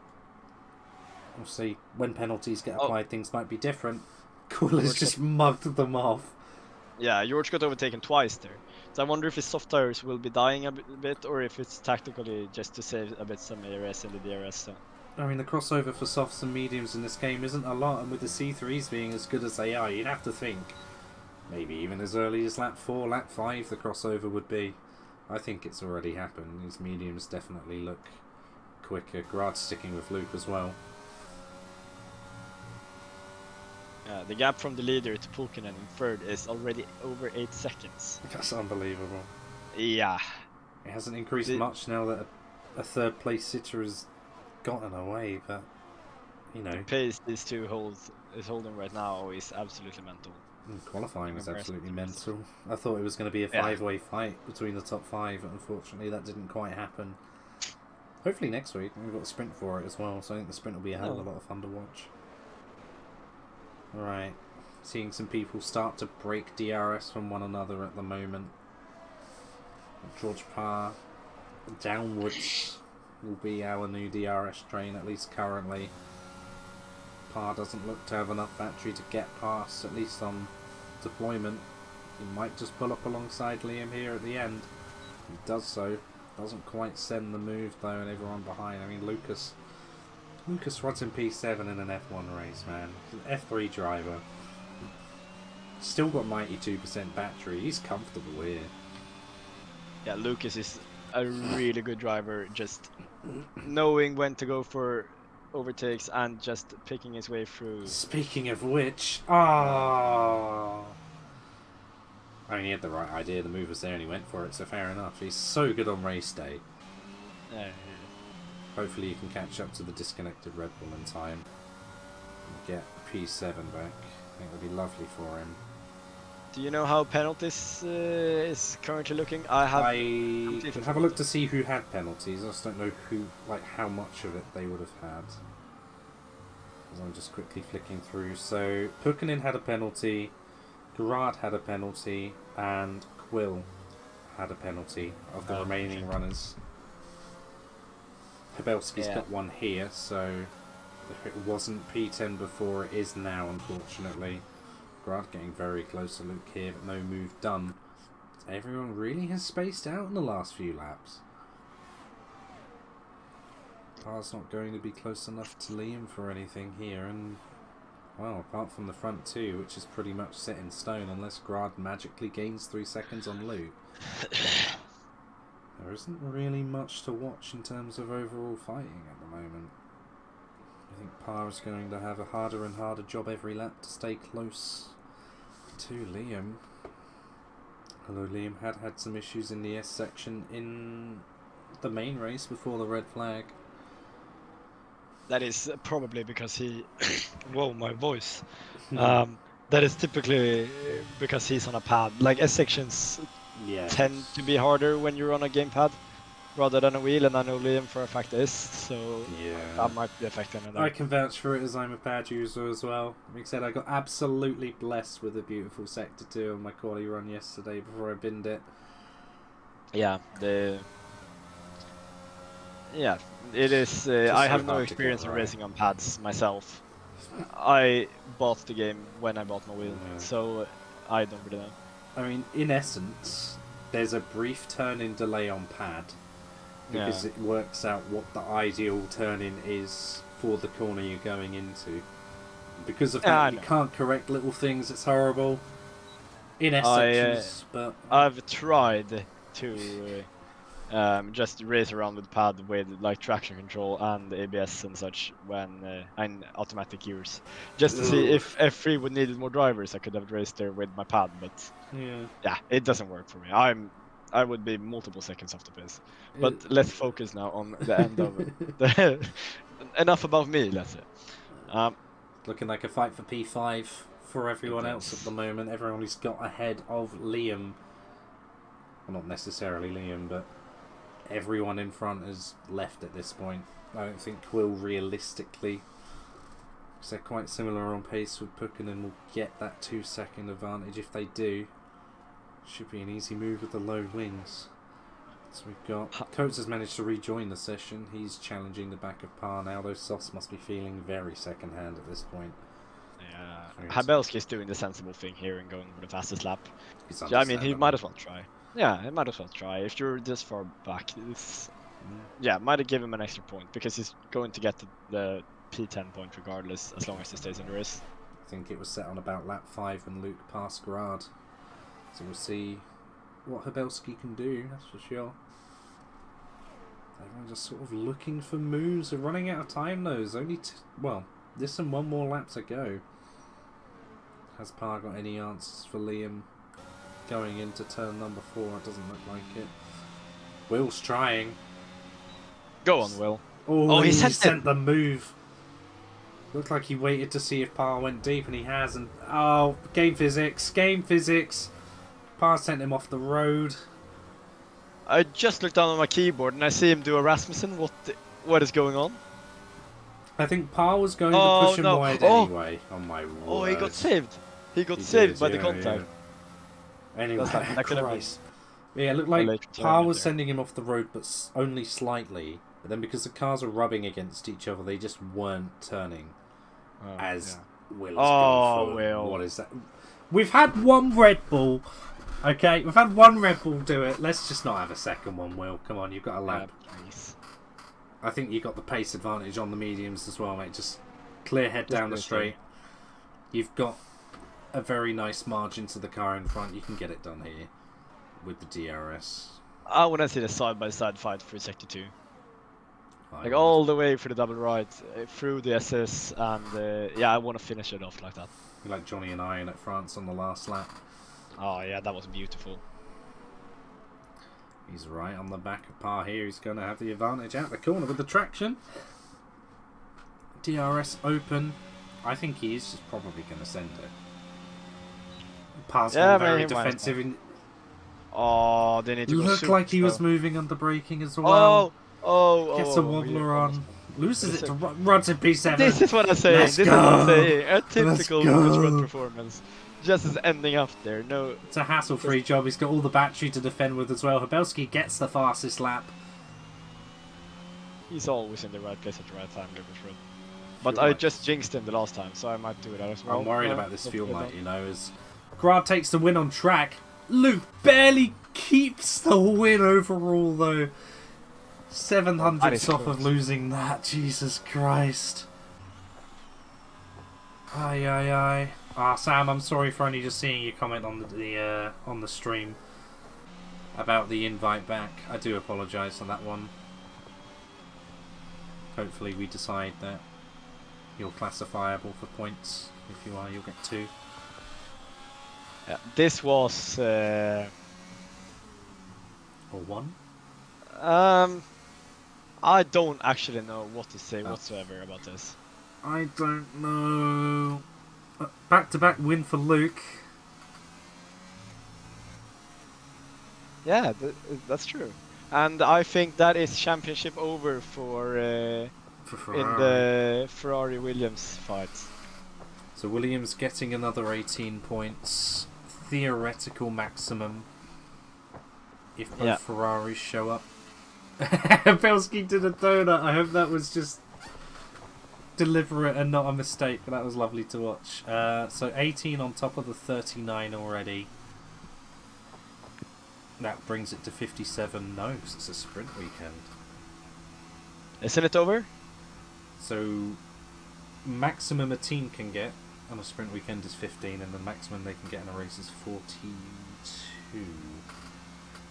Speaker 1: We'll see when penalties get applied, things might be different. Quill has just mugged them off.
Speaker 2: Yeah, George got overtaken twice there. So I wonder if his soft tires will be dying a bit, or if it's tactically just to save a bit some ARS in the DRS. So.
Speaker 1: I mean, the crossover for softs and mediums in this game isn't a lot, and with the C3s being as good as they are, you'd have to think maybe even as early as lap 4, lap 5 the crossover would be. I think it's already happened. These mediums definitely look quicker. Grad's sticking with Luke as well.
Speaker 2: The gap from the leader to Pulkkinen in third is already over 8 seconds.
Speaker 1: That's unbelievable.
Speaker 2: Yeah.
Speaker 1: It hasn't increased much now that a third place sitter has gotten away, but you know.
Speaker 2: The pace these two is holding right now is absolutely mental.
Speaker 1: Qualifying was absolutely mental. I thought it was going to be a 5-way fight between the top 5, but unfortunately that didn't quite happen. Hopefully next week. We've got a sprint for it as well, so I think the sprint will be a hell of a lot of fun to watch. Alright, seeing some people start to break DRS from one another at the moment. George Parr downwards will be our new DRS train, at least currently. Parr doesn't look to have enough battery to get past, at least on deployment. He might just pull up alongside Liam here at the end. He does so. Doesn't quite send the move though, and everyone behind. I mean, Lucas runs in P7 in an F1 race, man. He's an F3 driver. Still got 92% battery. He's comfortable here.
Speaker 2: Yeah, Lucas is a really good driver, just knowing when to go for overtakes and just picking his way through.
Speaker 1: Speaking of which, I mean, he had the right idea. The move was there and he went for it, so fair enough. He's so good on race day.
Speaker 2: Yeah.
Speaker 1: Hopefully you can catch up to the disconnected Red Bull in time and get P7 back. I think it would be lovely for him.
Speaker 2: Do you know how penalties is currently looking? I
Speaker 1: can have a look to see who had penalties. I just don't know who, like, how much of it they would have had. As I'm just quickly flicking through. So Pukkinen had a penalty, Grad had a penalty, and Quill had a penalty of the remaining runners. Habelski's got one here, so if it wasn't P10 before, it is now, unfortunately. Grad getting very close to Luke here, but no move done. Everyone really has spaced out in the last few laps. Car's not going to be close enough to Liam for anything here, and well, apart from the front two, which is pretty much set in stone unless Grad magically gains 3 seconds on Luke. There isn't really much to watch in terms of overall fighting at the moment. I think Parr is going to have a harder and harder job every lap to stay close to Liam. Although Liam had some issues in the S section in the main race before the red flag.
Speaker 2: That is probably because he... Whoa, my voice. That is typically because he's on a pad. Like S sections tend to be harder when you're on a gamepad rather than a wheel, and I know Liam for a fact is, so that might be affecting it.
Speaker 1: I can vouch for it as I'm a pad user as well. Like I said, I got absolutely blessed with a beautiful Sector 2 on my quali run yesterday before I binned it.
Speaker 2: Yeah, it is. I have no experience in racing on pads myself. I bought the game when I bought my wheel, so I don't really know.
Speaker 1: I mean, in essence, there's a brief turn-in delay on pad because it works out what the ideal turn-in is for the corner you're going into. Because of that, you can't correct little things. It's horrible. In S sections, but
Speaker 2: I've tried to just race around with pad with like traction control and ABS and such when and automatic gears, just to see if F3 would needed more drivers. I could have raced there with my pad, but yeah, it doesn't work for me. I would be multiple seconds off the pace. But let's focus now on the end of it. Enough about me, let's say.
Speaker 1: Looking like a fight for P5 for everyone else at the moment. Everyone who's got ahead of Liam. Well, not necessarily Liam, but everyone in front is left at this point. I don't think Quill realistically, because they're quite similar on pace with Pukkinen, will get that 2-second advantage. If they do, should be an easy move with the low wings. So we've got Coates has managed to rejoin the session. He's challenging the back of Parr now. Those softs must be feeling very second hand at this point.
Speaker 2: Yeah, Habelski is doing the sensible thing here and going for the fastest lap. Yeah, I mean, he might as well try. Yeah, he might as well try. If you're this far back, it's might have given him an extra point because he's going to get the P10 point regardless, as long as he stays in the race.
Speaker 1: I think it was set on about lap 5 when Luke passed Grad. So we'll see what Habelski can do, that's for sure. Everyone's just sort of looking for moves. They're running out of time though. There's only this and one more lap to go. Has Parr got any answers for Liam going into turn number 4? It doesn't look like it. Will's trying.
Speaker 2: Go on, Will.
Speaker 1: Oh, he sent the move. Looked like he waited to see if Parr went deep, and he has. And oh, game physics. Parr sent him off the road.
Speaker 2: I just looked down on my keyboard and I see him do a Rasmussen. What is going on?
Speaker 1: I think Parr was going to push him wide anyway. Oh my word.
Speaker 2: Oh, he got saved. He got saved by the contact.
Speaker 1: Yeah. Anyway, Christ. Yeah, it looked like Parr was sending him off the road, but only slightly. But then because the cars were rubbing against each other, they just weren't turning. Will has gone for.
Speaker 2: Will.
Speaker 1: What is that? We've had one Red Bull. Okay, we've had one Red Bull do it. Let's just not have a second one, Will. Come on, you've got a lap. I think you got the pace advantage on the mediums as well, mate. Just clear head down the straight. You've got a very nice margin to the car in front. You can get it done here with the DRS.
Speaker 2: I want to see the side-by-side fight for Sector 2. Like all the way for the double right, through the SS, and I want to finish it off like that.
Speaker 1: Like Johnny and I at France on the last lap.
Speaker 2: Oh yeah, that was beautiful.
Speaker 1: He's right on the back of Parr here. He's going to have the advantage out the corner with the traction. DRS open. I think he is just probably going to send it. Parr's very defensive.
Speaker 2: They need to
Speaker 1: look like he was moving under braking as well. Gets a wobbler on. Loses it to runs in P7.
Speaker 2: This is what I'm saying. This is what I'm saying. A typical Lucas run performance. Just is ending up there. No,
Speaker 1: it's a hassle-free job. He's got all the battery to defend with as well. Habelski gets the fastest lap.
Speaker 2: He's always in the right place at the right time, Lucas Rudd. But
Speaker 1: Fuel
Speaker 2: I
Speaker 1: light.
Speaker 2: just jinxed him the last time, so I might do that as well.
Speaker 1: I'm worried
Speaker 2: No,
Speaker 1: about this fuel
Speaker 2: hopefully
Speaker 1: light, you know, as Grant takes the win on track. Luke barely keeps the win overall, though. 700
Speaker 2: That is
Speaker 1: off of
Speaker 2: close.
Speaker 1: losing that. Jesus Christ. Aye, aye, aye. Ah, Sam, I'm sorry for only just seeing you comment on the stream about the invite back. I do apologise on that one. Hopefully we decide that you're classifiable for points. If you are, you'll get 2.
Speaker 2: Yeah, this was
Speaker 1: Or 1.
Speaker 2: I don't actually know what to say
Speaker 1: Oh.
Speaker 2: whatsoever about this.
Speaker 1: I don't know. Back-to-back win for Luke.
Speaker 2: Yeah, that's true. And I think that is championship over for
Speaker 1: For Ferrari.
Speaker 2: in the Ferrari Williams fight.
Speaker 1: So Williams getting another 18 points. Theoretical maximum. If both
Speaker 2: Yeah.
Speaker 1: Ferraris show up. Belsky did a donut. I hope that was just deliberate and not a mistake, but that was lovely to watch. So 18 on top of the 39 already. That brings it to 57. No, because it's a sprint weekend.
Speaker 2: Isn't it over?
Speaker 1: So maximum a team can get on a sprint weekend is 15, and the maximum they can get in a race is 42.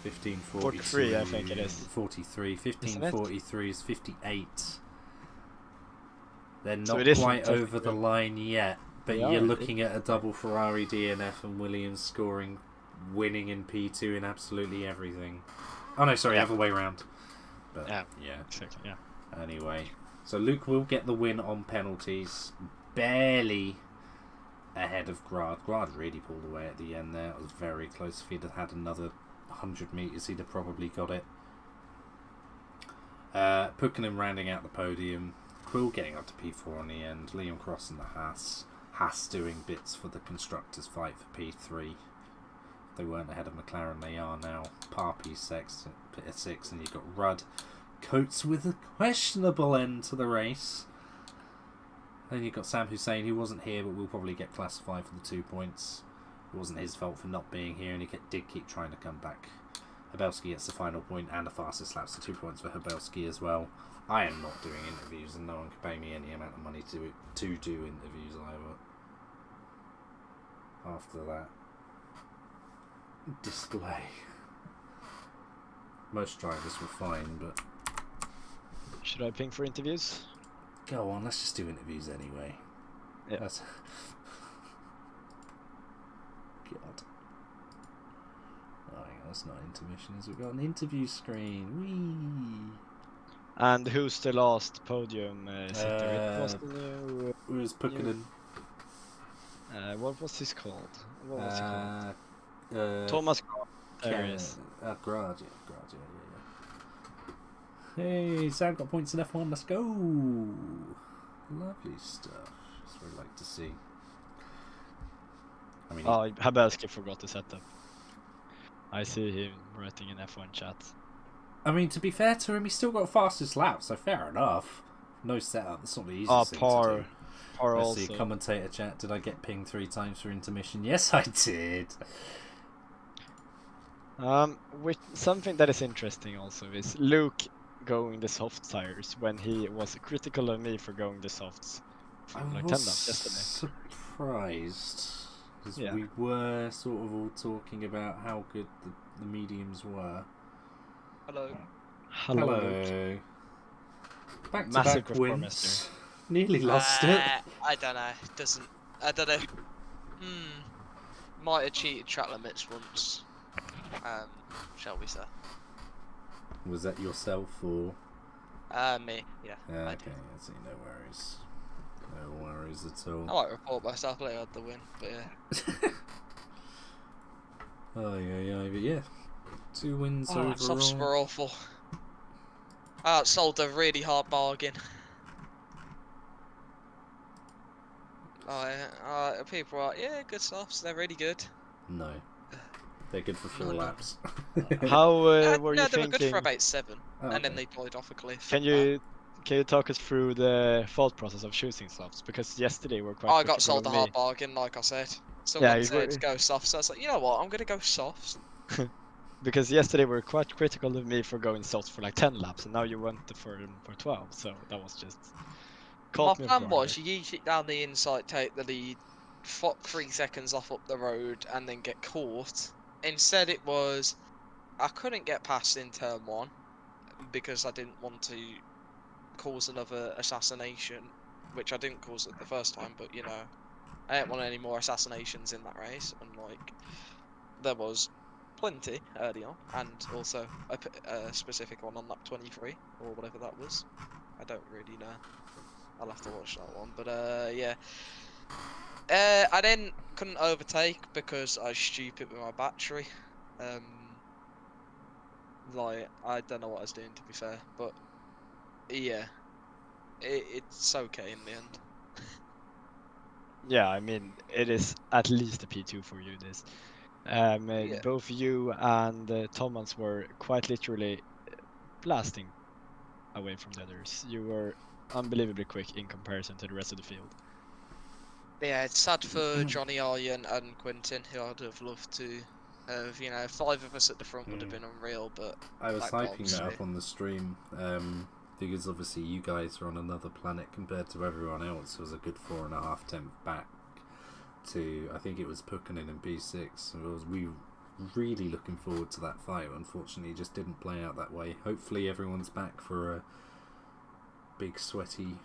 Speaker 1: 15,
Speaker 2: 43, I think it is.
Speaker 1: 43. 15,
Speaker 2: Isn't it?
Speaker 1: 43 is 58. They're
Speaker 2: So
Speaker 1: not
Speaker 2: it isn't
Speaker 1: quite over the
Speaker 2: technically.
Speaker 1: line yet, but
Speaker 2: They
Speaker 1: you're
Speaker 2: are.
Speaker 1: looking at a double Ferrari DNF and Williams scoring, winning in P2 in absolutely everything. Oh no, sorry,
Speaker 2: Yeah.
Speaker 1: other way around. But
Speaker 2: Yeah.
Speaker 1: yeah.
Speaker 2: Exactly. Yeah.
Speaker 1: Anyway, so Luke will get the win on penalties, barely ahead of Grad. Grad really pulled away at the end there. It was very close. If he'd have had another 100 metres, he'd have probably got it. Puckinen rounding out the podium. Quill getting up to P4 on the end. Liam Cross and the Haas. Haas doing bits for the constructors' fight for P3. They weren't ahead of McLaren, they are now. Par P6, and you've got Rudd. Coates with a questionable end to the race. Then you've got Sam Hussein, who wasn't here but will probably get classified for the 2 points. It wasn't his fault for not being here, and he did keep trying to come back. Habelski gets the final point and the fastest laps, so 2 points for Habelski as well. I am not doing interviews, and no one can pay me any amount of money to do interviews either. After that display. Most drivers were fine, but
Speaker 2: Should I ping for interviews?
Speaker 1: go on, let's just do interviews anyway.
Speaker 2: Yeah.
Speaker 1: That's... God. Oh, hang on, that's not intermissions. We've got an interview screen. Whee!
Speaker 2: And who's the last podium sitter? It was the new.
Speaker 1: It was Puckinen.
Speaker 2: What was this called? What was he called?
Speaker 1: Thomas
Speaker 2: Thomas Grant. There he is.
Speaker 1: Grad, yeah. Hey, Sam got points in F1. Let's go. Lovely stuff. That's what I'd like to see. I mean,
Speaker 2: Oh, Habelski forgot the setup. I see him writing in F1 chat.
Speaker 1: I mean, to be fair to him, he's still got fastest lap, so fair enough. No setup. That's not the easiest thing to do.
Speaker 2: Par
Speaker 1: Let's
Speaker 2: also.
Speaker 1: see, commentator chat. Did I get pinged 3 times for intermission? Yes, I did.
Speaker 2: With something that is interesting also is Luke going the soft tires when he was critical of me for going the softs for
Speaker 1: I
Speaker 2: like 10
Speaker 1: was
Speaker 2: laps yesterday.
Speaker 1: surprised. Because
Speaker 2: Yeah.
Speaker 1: we were sort of all talking about how good the mediums were.
Speaker 3: Hello.
Speaker 2: Hello. Luke.
Speaker 1: Back to
Speaker 2: Massive
Speaker 1: back
Speaker 2: performance
Speaker 1: wins. Nearly lost it.
Speaker 3: I don't know. Doesn't. I don't know. Might have cheated track limits once. Shall we say?
Speaker 1: Was that yourself or?
Speaker 3: Me. Yeah.
Speaker 1: Yeah,
Speaker 3: I
Speaker 1: okay,
Speaker 3: did.
Speaker 1: I see. No worries. No worries at all.
Speaker 3: I might report myself later at the win, but yeah.
Speaker 1: Oh yeah, but yeah. 2 wins overall.
Speaker 3: Softs were awful. I outsold a really hard bargain. People are like, yeah, good softs, they're really good.
Speaker 1: No. They're good for 4
Speaker 3: No.
Speaker 1: laps.
Speaker 2: How were
Speaker 3: No,
Speaker 2: you
Speaker 3: they
Speaker 2: thinking?
Speaker 3: were good for about 7,
Speaker 1: Oh,
Speaker 3: and then
Speaker 1: okay.
Speaker 3: they died off a cliff.
Speaker 2: Can you talk us through the thought process of choosing softs? Because yesterday we're quite
Speaker 3: I got
Speaker 2: critical
Speaker 3: sold
Speaker 2: of
Speaker 3: a
Speaker 2: me.
Speaker 3: hard bargain, like I said.
Speaker 2: Yeah,
Speaker 3: Someone
Speaker 2: you
Speaker 3: said
Speaker 2: were-
Speaker 3: go soft, so I was like, you know what, I'm gonna go soft.
Speaker 2: Because yesterday we were quite critical of me for going softs for like 10 laps, and now you went for 12. So that was just
Speaker 3: My
Speaker 2: caught me off
Speaker 3: plan
Speaker 2: guard
Speaker 3: was
Speaker 2: there.
Speaker 3: you yeet it down the inside, take the lead, 3 seconds off up the road, and then get caught. Instead, it was I couldn't get past in turn 1 because I didn't want to cause another assassination, which I didn't cause it the first time, but you know, I didn't want any more assassinations in that race, and like there was plenty early on, and also a specific one on lap 23 or whatever that was. I don't really know. I'll have to watch that one, but yeah. I then couldn't overtake because I was stupid with my battery. Like I don't know what I was doing, to be fair, but yeah, it's okay in the end.
Speaker 2: Yeah, I mean, it is at least a P2 for you, this.
Speaker 3: Yeah.
Speaker 2: Both you and Thomas were quite literally blasting away from the others. You were unbelievably quick in comparison to the rest of the field.
Speaker 3: Yeah, it's sad for Johnny Aryan and Quentin, who I'd have loved to have, 5 of us at the front would have been unreal, but
Speaker 1: I was
Speaker 3: like,
Speaker 1: hyping that
Speaker 3: obviously.
Speaker 1: up on the stream because obviously you guys are on another planet compared to everyone else. It was a good 4.5 temp back to, I think it was Pukkinen and P6. We were really looking forward to that fight. Unfortunately, it just didn't play out that way. Hopefully everyone's back for a big sweaty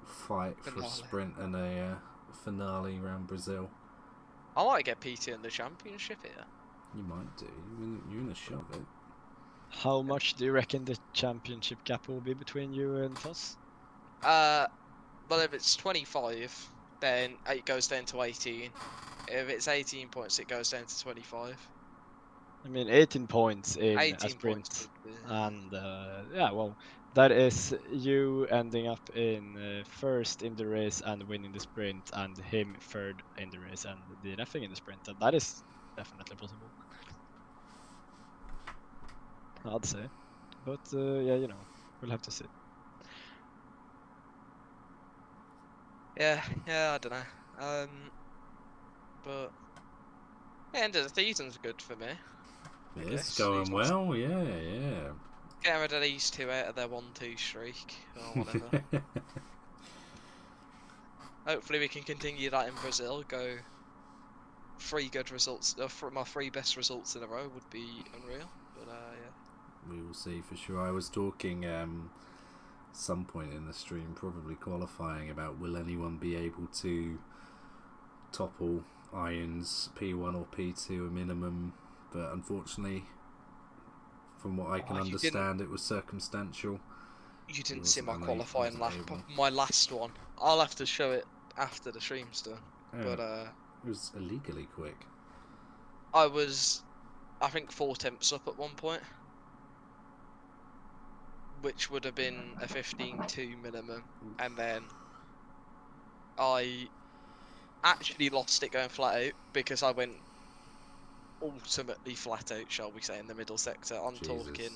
Speaker 1: fight for a
Speaker 3: Finale.
Speaker 1: sprint and a finale around Brazil.
Speaker 3: I might get PT in the championship here.
Speaker 1: You might do. You're in a shot of it.
Speaker 2: How much do you reckon the championship gap will be between you and Foss?
Speaker 3: Well, if it's 25, then it goes down to 18. If it's 18 points, it goes down to 25.
Speaker 2: I mean, 18 points in a
Speaker 3: 18
Speaker 2: sprint,
Speaker 3: points would be...
Speaker 2: and yeah, well, that is you ending up in first in the race and winning the sprint, and him third in the race and DNFing in the sprint. And that is definitely possible, I'd say. But yeah, we'll have to see.
Speaker 3: Yeah, I don't know. But the end of the season's good for me. I
Speaker 1: It's
Speaker 3: guess.
Speaker 1: going
Speaker 3: These last-
Speaker 1: well, yeah.
Speaker 3: Get rid of these 2 out of their 1-2 streak or whatever. Hopefully we can continue that in Brazil. Go 3 good results. My 3 best results in a row would be unreal. But yeah.
Speaker 1: We will see for sure. I was talking some point in the stream, probably qualifying, about will anyone be able to topple Iron's P1 or P2 a minimum, but unfortunately, from what I can understand, it was circumstantial.
Speaker 3: You didn't
Speaker 1: It
Speaker 3: see my
Speaker 1: wasn't
Speaker 3: qualifying lap.
Speaker 1: able.
Speaker 3: My last one. I'll have to show it after the stream's done.
Speaker 1: Yeah,
Speaker 3: But
Speaker 1: it was illegally quick.
Speaker 3: I was, I think, 4 temps up at one point, which would have been a 15.2 minimum, and then I actually lost it going flat out because I went ultimately flat out, shall we say, in the middle sector. I'm talking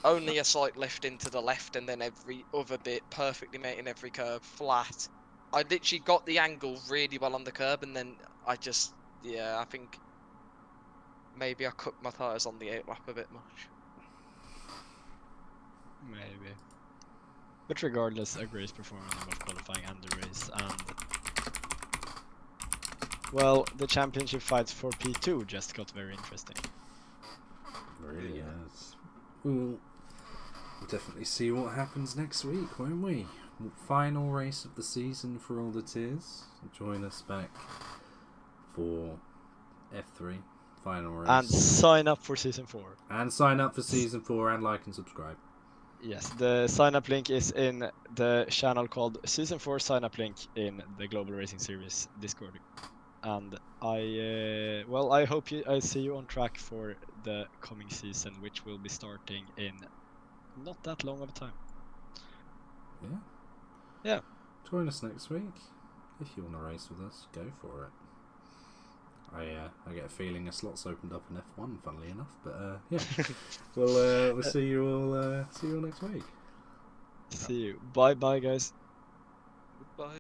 Speaker 3: only a slight lift into the left, and then every other bit perfectly mating every curve flat. I literally got the angle really well on the curb, and then I just, I think maybe I cooked my tyres on the 8 lap a bit much.
Speaker 2: Maybe. But regardless, a great performance in both qualifying and the race, and well, the championship fights for P2 just got very interesting.
Speaker 1: Really has. We'll definitely see what happens next week, won't we? Final race of the season for all the tiers. Join us back for F3 final race.
Speaker 2: And sign up for season 4.
Speaker 1: And sign up for season 4 and like and subscribe.
Speaker 2: Yes, the sign up link is in the channel called Season 4 sign up link in the Global Racing Series Discord. And I hope I see you on track for the coming season, which will be starting in not that long of a time.
Speaker 1: Yeah. Join us next week. If you want to race with us, go for it. I get a feeling a slot's opened up in F1, funnily enough. But yeah, we'll see you all next week.
Speaker 2: See you. Bye, guys.